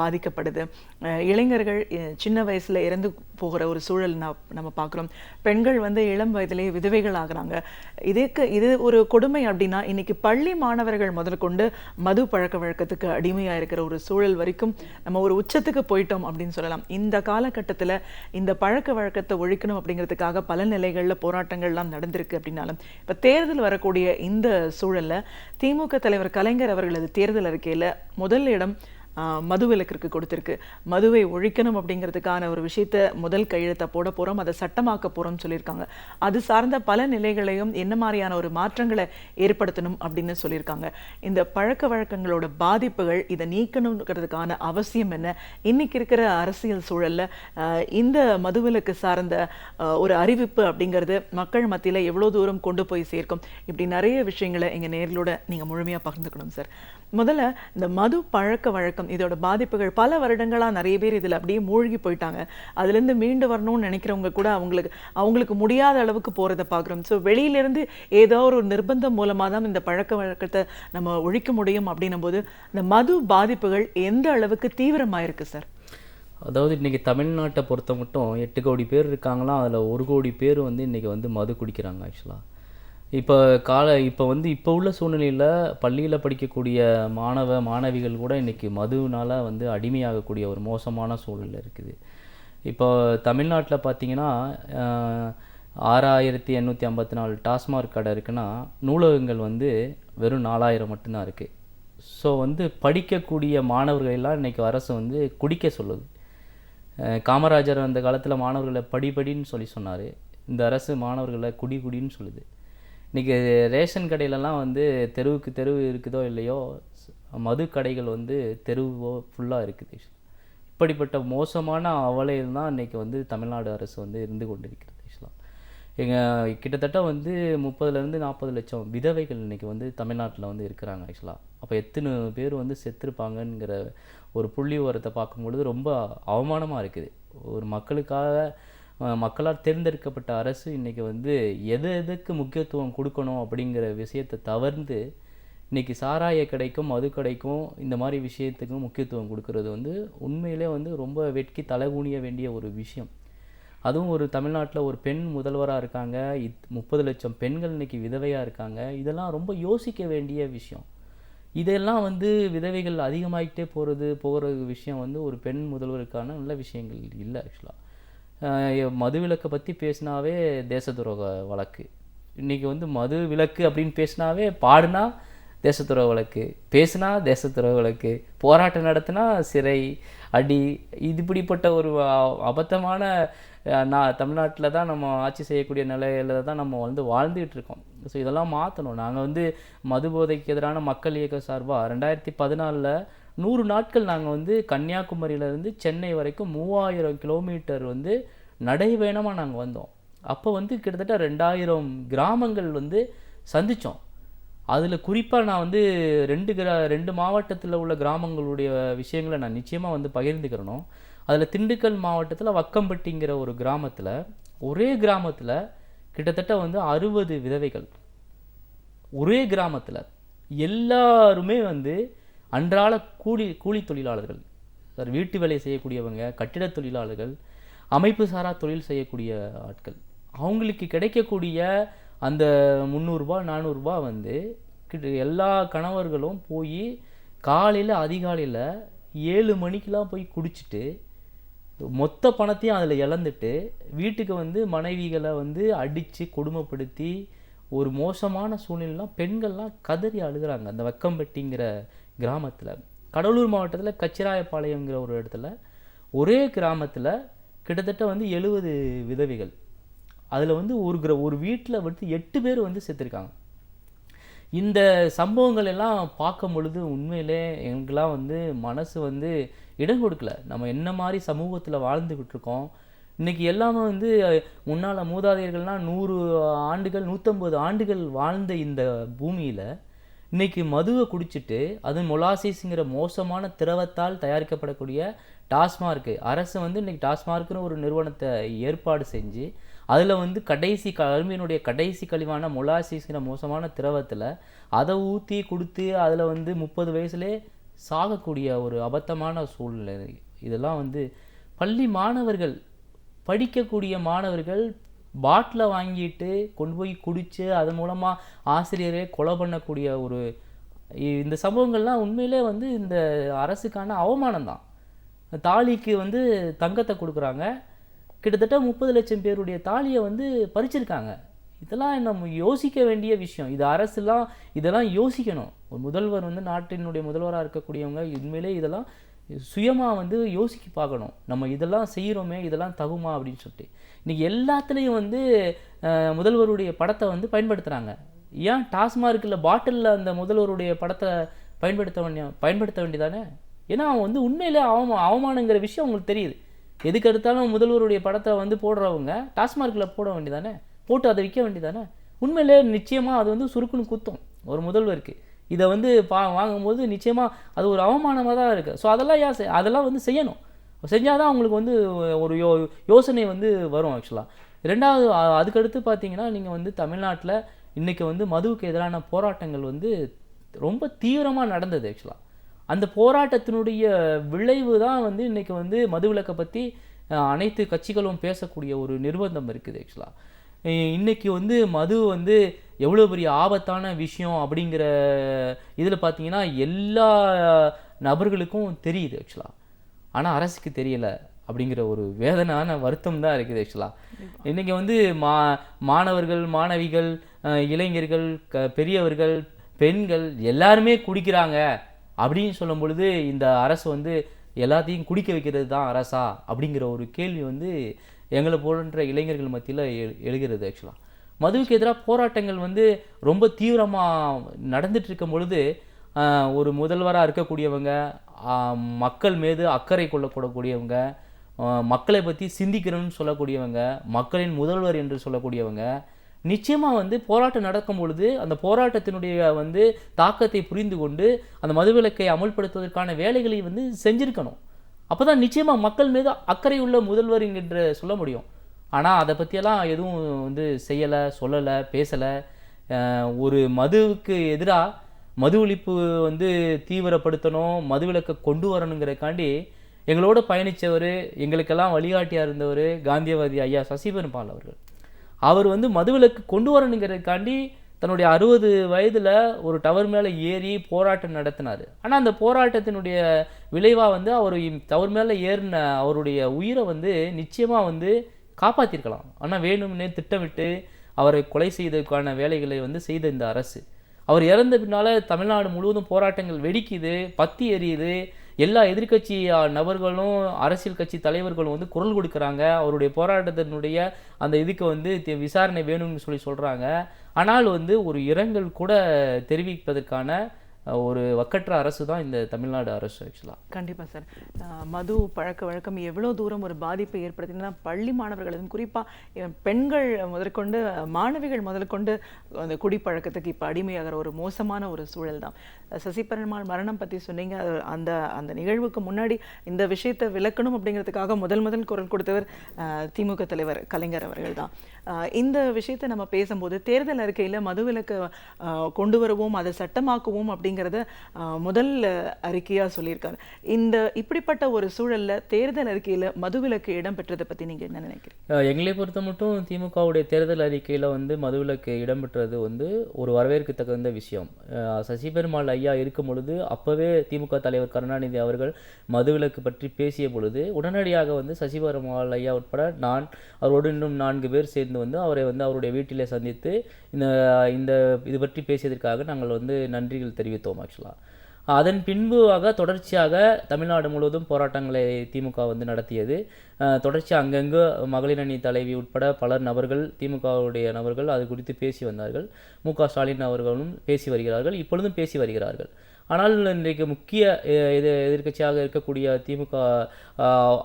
பாதிக்கப்படுது. இளைஞர்கள் சின்ன வயசில் இறந்து போகிற ஒரு சூழல் நம்ம பார்க்குறோம். பெண்கள் இளம் வயதிலேயே விதவைகள் ஆகுறாங்க. இது ஒரு கொடுமை. அப்படின்னா இன்னைக்கு பள்ளி மாணவர்கள் முதல் கொண்டு மது பழக்க வழக்கத்துக்கு அடிமையாக இருக்கிற ஒரு சூழல் வரைக்கும் நம்ம ஒரு உச்சத்துக்கு போயிட்டோம் அப்படின்னு சொல்லலாம். இந்த காலகட்டத்தில் இந்த பழக்க வழக்கத்தை ஒழிக்கணும் அப்படிங்கிறதுக்காக பல நிலைகளில் போராட்டங்கள்லாம் நடந்திருக்கு. அப்படின்னாலும் இப்போ தேர்தல் வரக்கூடிய இந்த சூழலில் திமுக தலைவர் கலைஞர் அவர்களது தேர்தல் அறிக்கையில் முதல் இடம் மது விலக்கிற்கு கொடுத்திருக்கு. மதுவை ஒழிக்கணும் அப்படிங்கிறதுக்கான ஒரு விஷயத்த முதல் கையெழுத்தை போட போகிறோம், அதை சட்டமாக்க போகிறோம்னு சொல்லியிருக்காங்க. அது சார்ந்த பல நிலைகளையும் என்ன மாதிரியான ஒரு மாற்றங்களை ஏற்படுத்தணும் அப்படின்னு சொல்லியிருக்காங்க. இந்த பழக்க வழக்கங்களோட பாதிப்புகள், இதை நீக்கணுங்கிறதுக்கான அவசியம் என்ன, இன்னைக்கு இருக்கிற அரசியல் சூழலில் இந்த மதுவிலக்கு சார்ந்த ஒரு அறிவிப்பு அப்படிங்கிறது மக்கள் மத்தியில் எவ்வளோ தூரம் கொண்டு போய் சேர்க்கும், இப்படி நிறைய விஷயங்களை எங்கள் நேர்களோட நீங்கள் முழுமையாக பகிர்ந்துக்கணும் சார். முதல்ல இந்த மது பழக்க வழக்கம், இதோட பாதிப்புகள் பல வருடங்களா நிறைய பேர் இதுல அப்படியே மூழ்கி போயிட்டாங்க. அதுல இருந்து மீண்டு வரணும்னு நினைக்கிறவங்க கூட அவங்களுக்கு முடியாத அளவுக்கு போறதை பார்க்குறோம். ஸோ வெளியிலிருந்து ஏதோ ஒரு நிர்பந்தம் மூலமா தான் இந்த பழக்க வழக்கத்தை நம்ம ஒழிக்க முடியும். அப்படின்னும் போது இந்த மது பாதிப்புகள் எந்த அளவுக்கு தீவிரமாயிருக்கு சார்? அதாவது இன்றைக்கி தமிழ்நாட்டை பொறுத்த மட்டும் 8 கோடி பேர் இருக்காங்களாம். அதில் 1 கோடி பேர் இன்றைக்கி மது குடிக்கிறாங்க. ஆக்சுவலாக இப்போ உள்ள சூழ்நிலையில் பள்ளியில் படிக்கக்கூடிய மாணவிகள் கூட இன்றைக்கி மதுவினால் அடிமையாகக்கூடிய ஒரு மோசமான சூழ்நிலை இருக்குது. இப்போ தமிழ்நாட்டில் பார்த்திங்கன்னா 6854 டாஸ்மாக் கடை இருக்குன்னா நூலகங்கள் வெறும் 4000 மட்டும்தான் இருக்குது. ஸோ படிக்கக்கூடிய மாணவர்கள் எல்லாம் இன்றைக்கி அரசு குடிக்க சொல்லுது. காமராஜர் அந்த காலத்தில் மாணவர்களை படின்னு சொன்னார். இந்த அரசு மாணவர்களை குடின்னு சொல்லுது. இன்றைக்கி ரேஷன் கடையிலலாம் தெருவுக்கு தெருவு இருக்குதோ இல்லையோ, மது கடைகள் தெருவோ ஃபுல்லாக இருக்குது. இப்படிப்பட்ட மோசமான அவலையில் தான் இன்றைக்கி தமிழ்நாடு அரசு இருந்து கொண்டிருக்கிறது. எங்கள் கிட்டத்தட்ட 30,000 to 40 லட்சம் விதவைகள் இன்றைக்கி தமிழ்நாட்டில் இருக்கிறாங்க. ஆக்சுவலாக அப்போ எத்தனை பேர் செத்துருப்பாங்கங்கிற ஒரு புள்ளி உரத்தை பார்க்கும்பொழுது ரொம்ப அவமானமாக இருக்குது. ஒரு மக்களால் தேர்ந்தெடுக்கப்பட்ட அரசு இன்றைக்கி எதுக்கு முக்கியத்துவம் கொடுக்கணும் அப்படிங்கிற விஷயத்தை தவிர்த்து இன்றைக்கி சாராய கடைக்கும் மது கடைக்கும் இந்த மாதிரி விஷயத்துக்கும் முக்கியத்துவம் கொடுக்கறது உண்மையிலே ரொம்ப வெட்கி தலைகுனிய வேண்டிய ஒரு விஷயம். அதுவும் ஒரு தமிழ்நாட்டில் ஒரு பெண் முதல்வராக இருக்காங்க, 30 லட்சம் பெண்கள் இன்றைக்கி விதவையாக இருக்காங்க. இதெல்லாம் ரொம்ப யோசிக்க வேண்டிய விஷயம். இதெல்லாம் விதவைகள் அதிகமாகிட்டே போகிற விஷயம் ஒரு பெண் முதல்வருக்கான நல்ல விஷயங்கள் இல்லை. ஆக்சுவலாக மதுவிலக்கை பற்றி பேசினாவே தேச துரோக வழக்கு. இன்றைக்கி மது விலக்கு அப்படின்னு பேசினாவே பாடுனா தேச துரோக வழக்கு, பேசினா தேச துரோக வழக்கு, போராட்டம் நடத்தினா சிறை அடி. இப்படிப்பட்ட ஒரு அபத்தமான தமிழ்நாட்டில் தான் நம்ம ஆட்சி செய்யக்கூடிய நிலையில தான் நம்ம வாழ்ந்துகிட்டு இருக்கோம். ஸோ இதெல்லாம் மாற்றணும். நாங்கள் மது போதைக்கு எதிரான மக்கள் இயக்க சார்பாக 2014 100 நாட்கள் நாங்கள் கன்னியாகுமரியிலேருந்து சென்னை வரைக்கும் 3000 கிலோமீட்டர் நடைபயணமாக நாங்கள் வந்தோம். அப்போ கிட்டத்தட்ட 2000 கிராமங்கள் சந்தித்தோம். அதில் குறிப்பாக நான் வந்து ரெண்டு மாவட்டத்தில் உள்ள கிராமங்களுடைய விஷயங்களை நான் நிச்சயமாக வந்து பகிர்ந்துக்கிறணும். அதில் திண்டுக்கல் மாவட்டத்தில் வக்கம்பட்டிங்கிற ஒரு கிராமத்தில், ஒரே கிராமத்தில் கிட்டத்தட்ட வந்து 60 விதவைகள், ஒரே கிராமத்தில் எல்லாருமே வந்து அன்றாட கூலி தொழிலாளர்கள், வீட்டு வேலை செய்யக்கூடியவங்க, கட்டிட தொழிலாளர்கள், அமைப்பு சாரா தொழில் செய்யக்கூடிய ஆட்கள். அவங்களுக்கு கிடைக்கக்கூடிய அந்த 300 ரூபாய் 400 ரூபாய் வந்து எல்லா கணவர்களும் போய் காலையில் அதிகாலையில் 7 மணிக்கெலாம் போய் குடிச்சிட்டு மொத்த பணத்தையும் அதில் இழந்துட்டு வீட்டுக்கு வந்து மனைவிகளை வந்து அடித்து கொடுமைப்படுத்தி ஒரு மோசமான சூழ்நிலைலாம் பெண்கள்லாம் கதறி அழுகிறாங்க அந்த வக்கம்பட்டிங்கிற கிராமத்தில். கடலூர் மாவட்டத்தில் கச்சிராயப்பாளையங்கிற ஒரு இடத்துல ஒரே கிராமத்தில் கிட்டத்தட்ட வந்து 70 விதவைகள். அதில் வந்து ஒரு வீட்டில் வந்து 8 பேர் வந்து செத்துருக்காங்க. இந்த சம்பவங்கள் எல்லாம் பார்க்கும் பொழுது உண்மையிலே எங்களுக்கெல்லாம் வந்து மனசு வந்து இடம் கொடுக்கல. நம்ம என்ன மாதிரி சமூகத்தில் வாழ்ந்துக்கிட்டு இருக்கோம். இன்றைக்கி எல்லாமே வந்து முன்னால் மூதாதையர்கள்லாம் 100 ஆண்டுகள் 150 ஆண்டுகள் வாழ்ந்த இந்த பூமியில் இன்றைக்கி மதுவை குடிச்சிட்டு, அது மொலாசிஸ்ங்கிற மோசமான திரவத்தால் தயாரிக்கப்படக்கூடிய டாஸ்மார்க்கு அரசு வந்து இன்றைக்கி டாஸ்மார்க்குன்னு ஒரு நிறுவனத்தை ஏற்பாடு செஞ்சு அதில் வந்து கரும்பினுடைய கடைசி கழிவான மொலாசிஸ்ங்கிற மோசமான திரவத்தில் அதை ஊற்றி கொடுத்து அதில் வந்து 30 வயசுலேயே சாகக்கூடிய ஒரு அபத்தமான சூழ்நிலை. இதெல்லாம் வந்து பள்ளி மாணவர்கள், படிக்கக்கூடிய மாணவர்கள் பாட்டிலை வாங்கிட்டு கொண்டு போய் குடித்து அதன் மூலமாக ஆசிரியரே கொலை பண்ணக்கூடிய இந்த சம்பவங்கள்லாம் உண்மையிலே வந்து இந்த அரசுக்கான அவமானம் தான். தாலிக்கு வந்து தங்கத்தை கொடுக்குறாங்க, கிட்டத்தட்ட 30 லட்சம் பேருடைய தாலியை வந்து பறிச்சிருக்காங்க. இதெல்லாம் நம்ம யோசிக்க வேண்டிய விஷயம். இது அரசுலாம் இதெல்லாம் யோசிக்கணும். ஒரு முதல்வர் வந்து நாட்டினுடைய முதல்வராக இருக்கக்கூடியவங்க உண்மையிலே இதெல்லாம் சுயமாக வந்து யோசிக்க பார்க்கணும். நம்ம இதெல்லாம் செய்கிறோமே, இதெல்லாம் தகுமா அப்படின்னு சொல்லிட்டு. இன்றைக்கி எல்லாத்துலேயும் வந்து முதல்வருடைய படத்தை வந்து பயன்படுத்துகிறாங்க. ஏன் டாஸ்மார்க்கில் பாட்டிலில் அந்த முதல்வருடைய படத்தை பயன்படுத்த வேண்டியதானே? ஏன்னா அவன் வந்து உண்மையிலே அவமானங்கிற விஷயம் அவங்களுக்கு தெரியுது. எதுக்கு எடுத்தாலும் முதல்வருடைய படத்தை வந்து போடுறவங்க டாஸ்மார்க்கில் போட வேண்டியதானே, போட்டு அதை விற்க வேண்டியதானே? உண்மையிலே நிச்சயமாக அது வந்து சுருக்குன்னு குத்தும் ஒரு முதல்வருக்கு. இதை வந்து வாங்கும்போது நிச்சயமாக அது ஒரு அவமானமாக தான் இருக்குது. ஸோ அதெல்லாம் வந்து செய்யணும். செஞ்சால் தான் அவங்களுக்கு வந்து ஒரு யோசனை வந்து வரும். ஆக்சுவலாக ரெண்டாவது அதுக்கடுத்து பார்த்தீங்கன்னா, நீங்கள் வந்து தமிழ்நாட்டில் இன்றைக்கி வந்து மதுவுக்கு எதிரான போராட்டங்கள் வந்து ரொம்ப தீவிரமாக நடந்தது. ஆக்சுவலாக அந்த போராட்டத்தினுடைய விளைவு தான் வந்து இன்றைக்கி வந்து மதுவிலக்கை பற்றி அனைத்து கட்சிகளும் பேசக்கூடிய ஒரு நிர்பந்தம் இருக்குது. ஆக்சுவலாக இன்றைக்கி வந்து மது வந்து எவ்வளோ பெரிய ஆபத்தான விஷயம் அப்படிங்கிற இதில் பார்த்தீங்கன்னா எல்லா நபர்களுக்கும் தெரியுது ஆக்சுவலாக. ஆனால் அரசுக்கு தெரியலை அப்படிங்கிற ஒரு வேதனான வருத்தம் தான் இருக்குது. ஆக்சுவலாக இன்றைக்கி வந்து மாணவர்கள், மாணவிகள், இளைஞர்கள், பெரியவர்கள், பெண்கள் எல்லாருமே குடிக்கிறாங்க அப்படின்னு சொல்லும் பொழுது இந்த அரசு வந்து எல்லாத்தையும் குடிக்க வைக்கிறது தான் அரசா அப்படிங்கிற ஒரு கேள்வி வந்து எங்களை போன்ற இளைஞர்கள் மத்தியில் எழுகிறது. ஆக்சுவலாக மதுவுக்கு எதிராக போராட்டங்கள் வந்து ரொம்ப தீவிரமாக நடந்துட்டு இருக்கும் பொழுது ஒரு முதல்வராக இருக்கக்கூடியவங்க, மக்கள் மீது அக்கறை கொள்ளக்கூடக்கூடியவங்க, மக்களை பற்றி சிந்திக்கிறோன்னு சொல்லக்கூடியவங்க, மக்களின் முதல்வர் என்று சொல்லக்கூடியவங்க நிச்சயமாக வந்து போராட்டம் நடக்கும் பொழுது அந்த போராட்டத்தினுடைய வந்து தாக்கத்தை புரிந்து கொண்டு அந்த மதுவிலக்கை அமல்படுத்துவதற்கான வேலைகளை வந்து செஞ்சுருக்கணும். அப்போ தான் நிச்சயமாக மக்கள் மீது அக்கறை உள்ள முதல்வர் என்று சொல்ல முடியும். ஆனால் அதை பற்றியெல்லாம் எதுவும் வந்து செய்யலை, சொல்லலை, பேசலை. ஒரு மதுவுக்கு எதிராக மது ஒழிப்பு வந்து தீவிரப்படுத்தணும், மதுவிலக்கை கொண்டு வரணுங்கிறக்காண்டி எங்களோட பயணித்தவர், எங்களுக்கெல்லாம் வழிகாட்டியாக இருந்தவர் காந்தியவாதி ஐயா சசிபெருமாள் அவர்கள். அவர் வந்து மதுவிலக்கு கொண்டு வரணுங்கிறதுக்காண்டி தன்னுடைய 60 வயதில் ஒரு டவர் மேலே ஏறி போராட்டம் நடத்தினார். ஆனால் அந்த போராட்டத்தினுடைய விளைவாக வந்து அவர் டவர் மேலே ஏறின அவருடைய உயிரை வந்து நிச்சயமாக வந்து காப்பாற்றிருக்கலாம். ஆனால் வேணும்னே திட்டமிட்டு அவரை கொலை செய்ததுக்கான வேலைகளை வந்து செய்த இந்த அரசு, அவர் இறந்த பின்னால் தமிழ்நாடு முழுவதும் போராட்டங்கள் வெடிக்குது, பத்தி எரியுது. எல்லா எதிர்கட்சி நபர்களும் அரசியல் கட்சி தலைவர்களும் வந்து குரல் கொடுக்குறாங்க. அவருடைய போராட்டத்தினுடைய அந்த இதுக்கு வந்து விசாரணை வேணும்னு சொல்கிறாங்க. ஆனால் வந்து ஒரு இரங்கல் கூட தெரிவிப்பதற்கான ஒரு வக்கற்ற அரசு தான் இந்த தமிழ்நாடு அரசு ஆக்சுவலாக. கண்டிப்பா சார். மது பழக்க வழக்கம் எவ்வளோ தூரம் ஒரு பாதிப்பை ஏற்படுத்தினா பள்ளி மாணவர்கள், அதுவும் குறிப்பாக பெண்கள் முதற்கொண்டு மாணவிகள் முதற்கொண்டு அந்த குடிப்பழக்கத்துக்கு இப்போ அடிமையாகிற ஒரு மோசமான ஒரு சூழல் தான். சசிபெருமாள் மரணம் பற்றி சொன்னீங்க. அந்த அந்த நிகழ்வுக்கு முன்னாடி இந்த விஷயத்தை விளக்கணும் அப்படிங்கிறதுக்காக முதல் குரல் கொடுத்தவர் திமுக தலைவர் கலைஞர் அவர்கள் தான். இந்த விஷயத்தை நம்ம பேசும்போது தேர்தல் அறிக்கையில் மதுவிலக்கு கொண்டு வருவோம், அதை சட்டமாக்குவோம் அப்படிங்கிறத முதல் அறிக்கையாக சொல்லியிருக்காரு. இப்படிப்பட்ட ஒரு சூழல்ல தேர்தல் அறிக்கையில் மதுவிலக்கு இடம்பெற்றதை பற்றி நீங்கள் என்ன நினைக்கிறீங்க? எங்களை பொறுத்த மட்டும் திமுகவுடைய தேர்தல் அறிக்கையில் வந்து மதுவிலக்கு இடம்பெற்றது வந்து ஒரு வரவேற்கத்தகுந்த விஷயம். சசிபெருமாள் ஐயா இருக்கும் பொழுது அப்போவே திமுக தலைவர் கருணாநிதி அவர்கள் மதுவிலக்கு பற்றி பேசிய பொழுது உடனடியாக வந்து சசிபெருமாள் ஐயா உட்பட நான் அவரோடு இன்னும் 4 பேர் சேர்ந்து வந்து அவரை வந்து அவருடைய வீட்டிலே சந்தித்து இந்த இது பற்றி பேசியதற்காக நாங்கள் வந்து நன்றிகள் தெரிவித்தோம் ஆக்சுவலாக. அதன் பின்புவாக தொடர்ச்சியாக தமிழ்நாடு முழுவதும் போராட்டங்களை திமுக வந்து நடத்தியது. தொடர்ச்சியாக அங்கங்கு மகளிர் அணி தலைவி உட்பட பலர் நபர்கள், திமுகவுடைய நபர்கள் அது குறித்து பேசி வந்தார்கள். மு.க. ஸ்டாலின் அவர்களும் பேசி வருகிறார்கள், இப்பொழுதும் பேசி வருகிறார்கள். ஆனால் இன்றைக்கு முக்கிய எதிர்க்கட்சியாக இருக்கக்கூடிய திமுக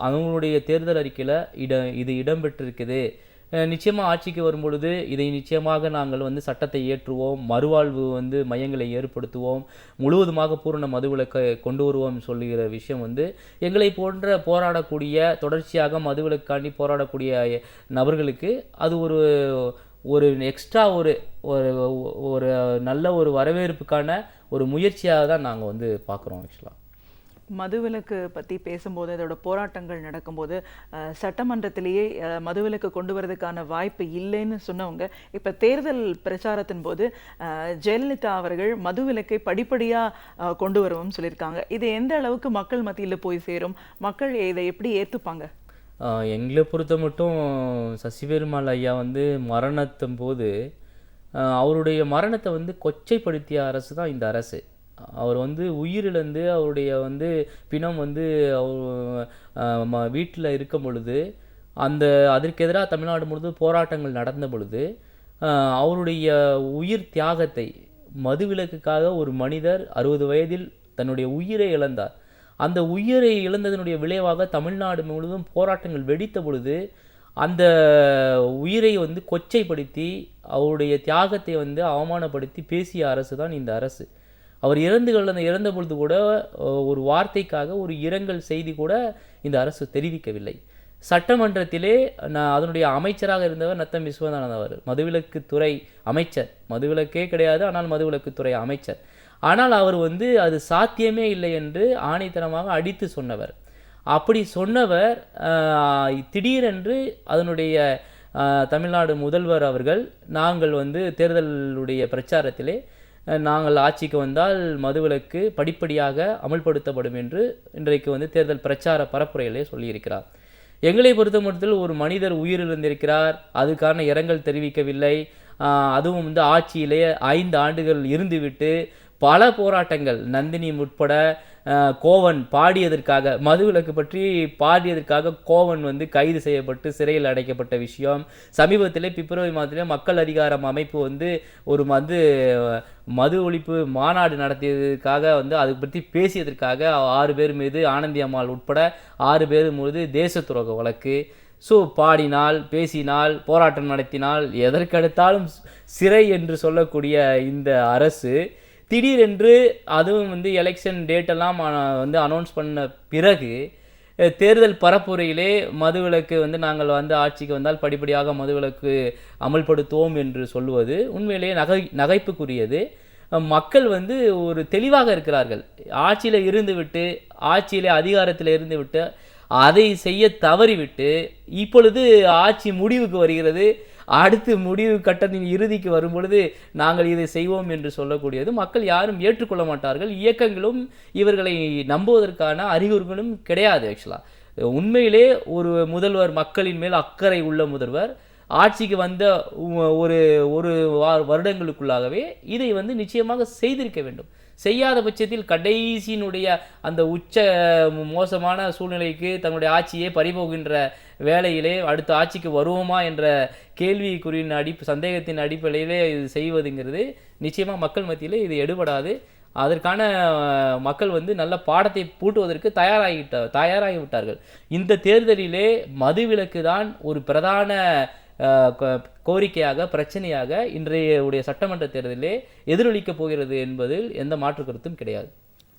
அவங்களுடைய தேர்தல் அறிக்கையில் இது இடம்பெற்றிருக்குது. நிச்சயமாக ஆட்சிக்கு வரும்பொழுது இதை நிச்சயமாக நாங்கள் வந்து சட்டத்தை ஏற்றுவோம், மறுவாழ்வு வந்து மையங்களை ஏற்படுத்துவோம், முழுவதுமாக பூரண மதுவிலக்கை கொண்டு வருவோம் சொல்லுகிற விஷயம் வந்து எங்களை போன்ற போராடக்கூடிய தொடர்ச்சியாக மதுவிலக்காண்டி போராடக்கூடிய நபர்களுக்கு அது ஒரு எக்ஸ்ட்ரா ஒரு நல்ல ஒரு வரவேற்புக்கான ஒரு முயற்சியாக தான் நாங்கள் வந்து பார்க்குறோம் ஆக்சுவலாக. மதுவிலக்கு பற்றி பேசும்போது, அதோட போராட்டங்கள் நடக்கும்போது சட்டமன்றத்திலேயே மதுவிலக்கு கொண்டு வரதுக்கான வாய்ப்பு இல்லைன்னு சொன்னவங்க இப்போ தேர்தல் பிரச்சாரத்தின் போது ஜெயலலிதா அவர்கள் மதுவிலக்கை படிப்படியாக கொண்டு வருவோம்னு சொல்லியிருக்காங்க. இது எந்த அளவுக்கு மக்கள் மத்தியில் போய் சேரும்? மக்கள் இதை எப்படி ஏற்றுப்பாங்க? எங்களை பொறுத்த மட்டும் சசிபெருமாள் ஐயா வந்து மரணத்தின் போது அவருடைய மரணத்தை வந்து கொச்சைப்படுத்திய அரசு தான் இந்த அரசு. அவர் வந்து உயிரிழந்து அவருடைய வந்து பிணம் வந்து அவர் வீட்டில் இருக்கும் பொழுது அதற்கு எதிராக தமிழ்நாடு முழுவதும் போராட்டங்கள் நடந்த பொழுது அவருடைய உயிர் தியாகத்தை, மதுவிலக்குக்காக ஒரு மனிதர் 60 வயதில் தன்னுடைய உயிரை இழந்தார். அந்த உயிரை இழந்ததனுடைய விளைவாக தமிழ்நாடு முழுவதும் போராட்டங்கள் வெடித்த பொழுது அந்த உயிரை வந்து கொச்சைப்படுத்தி அவருடைய தியாகத்தை வந்து அவமானப்படுத்தி பேசிய அரசு தான் இந்த அரசு. அவர் இறந்த பொழுது கூட ஒரு வார்த்தைக்காக ஒரு இரங்கல் செய்தி கூட இந்த அரசு தெரிவிக்கவில்லை. சட்டமன்றத்திலே அதனுடைய அமைச்சராக இருந்தவர் நத்தம் விஸ்வநாதன் அவர், மதுவிலக்குத்துறை அமைச்சர். மதுவிலக்கே கிடையாது, ஆனால் மதுவிலக்குத்துறை அமைச்சர். ஆனால் அவர் வந்து அது சாத்தியமே இல்லை என்று ஆணைத்தனமாக அடித்து சொன்னவர். அப்படி சொன்னவர் திடீரென்று அதனுடைய தமிழ்நாடு முதல்வர் அவர்கள் நாங்கள் வந்து தேர்தலுடைய பிரச்சாரத்திலே நாங்கள் ஆட்சிக்கு வந்தால் மதுவிலக்கு படிப்படியாக அமல்படுத்தப்படும் என்று இன்றைக்கு வந்து தேர்தல் பிரச்சார பரப்புரையிலே சொல்லியிருக்கிறார். எங்களை பொறுத்த மட்டும் ஒரு மனிதர் உயிரிழந்திருக்கிறார், அதுக்கான இரங்கல் தெரிவிக்கவில்லை. அதுவும் வந்து ஆட்சியிலே 5 ஆண்டுகள் இருந்துவிட்டு பல போராட்டங்கள், நந்தினி உட்பட கோவன் பாடியதற்காக, மதுவிலக்கு பற்றி பாடியதற்காக கோவன் வந்து கைது செய்யப்பட்டு சிறையில் அடைக்கப்பட்ட விஷயம். சமீபத்திலே பிப்ரவரி மாதத்திலே மக்கள் அதிகாரம் அமைப்பு வந்து ஒரு மது ஒழிப்பு மாநாடு நடத்தியதற்காக வந்து அதை பற்றி பேசியதற்காக 6 பேர் மீது, ஆனந்தி அம்மாள் உட்பட 6 பேர் மீது தேச துரோக வழக்கு. ஸோ பாடினால், பேசினால், போராட்டம் நடத்தினால், எதற்கெடுத்தாலும் சிறை என்று சொல்லக்கூடிய இந்த அரசு திடீரென்று, அதுவும் வந்து எலெக்ஷன் டேட்டெல்லாம் வந்து அனௌன்ஸ் பண்ண பிறகு தேர்தல் பரப்புரையிலே மதுவிலக்கு வந்து நாங்கள் வந்து ஆட்சிக்கு வந்தால் படிப்படியாக மதுவிலக்கு அமல்படுத்துவோம் என்று சொல்லுவது உண்மையிலேயே நகைப்புக்குரியது. மக்கள் வந்து ஒரு தெளிவாக இருக்கிறார்கள். ஆட்சியில் இருந்துவிட்டு, ஆட்சியிலே அதிகாரத்தில் இருந்துவிட்டு அதை செய்ய தவறிவிட்டு இப்பொழுது ஆட்சி முடிவுக்கு வருகிறது, அடுத்து முடிவு கட்டத்தின் இறுதிக்கு வரும் பொழுது நாங்கள் இதை செய்வோம் என்று சொல்லக்கூடியது மக்கள் யாரும் ஏற்றுக்கொள்ள மாட்டார்கள். இயக்கங்களும் இவர்களை நம்புவதற்கான அறிகுறிகளும் கிடையாது. ஆக்சுவலாக உண்மையிலே ஒரு முதல்வர், மக்களின் மேல் அக்கறை உள்ள முதல்வர் ஆட்சிக்கு வந்த ஒரு வருடங்களுக்குள்ளாகவே இதை வந்து நிச்சயமாக செய்திருக்க வேண்டும். செய்யாத பட்சத்தில் கடைசியினுடைய அந்த உச்ச மோசமான சூழ்நிலைக்கு தன்னுடைய ஆட்சியை பறிபோகின்ற வேளையிலே அடுத்த ஆட்சிக்கு வருவோமா என்ற கேள்விக்குறியின் சந்தேகத்தின் அடிப்படையிலே இது செய்வதுங்கிறது நிச்சயமாக மக்கள் மத்தியிலே இது எடுபடாது. அதற்கான மக்கள் வந்து நல்ல பாடத்தை பூட்டுவதற்கு தயாராகிவிட்டார்கள். இந்த தேர்தலிலே மதுவிலக்கு தான் ஒரு பிரதான கோரிக்கையாக, பிரச்சனையாக இன்றைய உடைய சட்டமன்ற தேர்தலிலே எதிரொலிக்கப் போகிறது என்பதில் எந்த மாற்று கருத்தும் கிடையாது.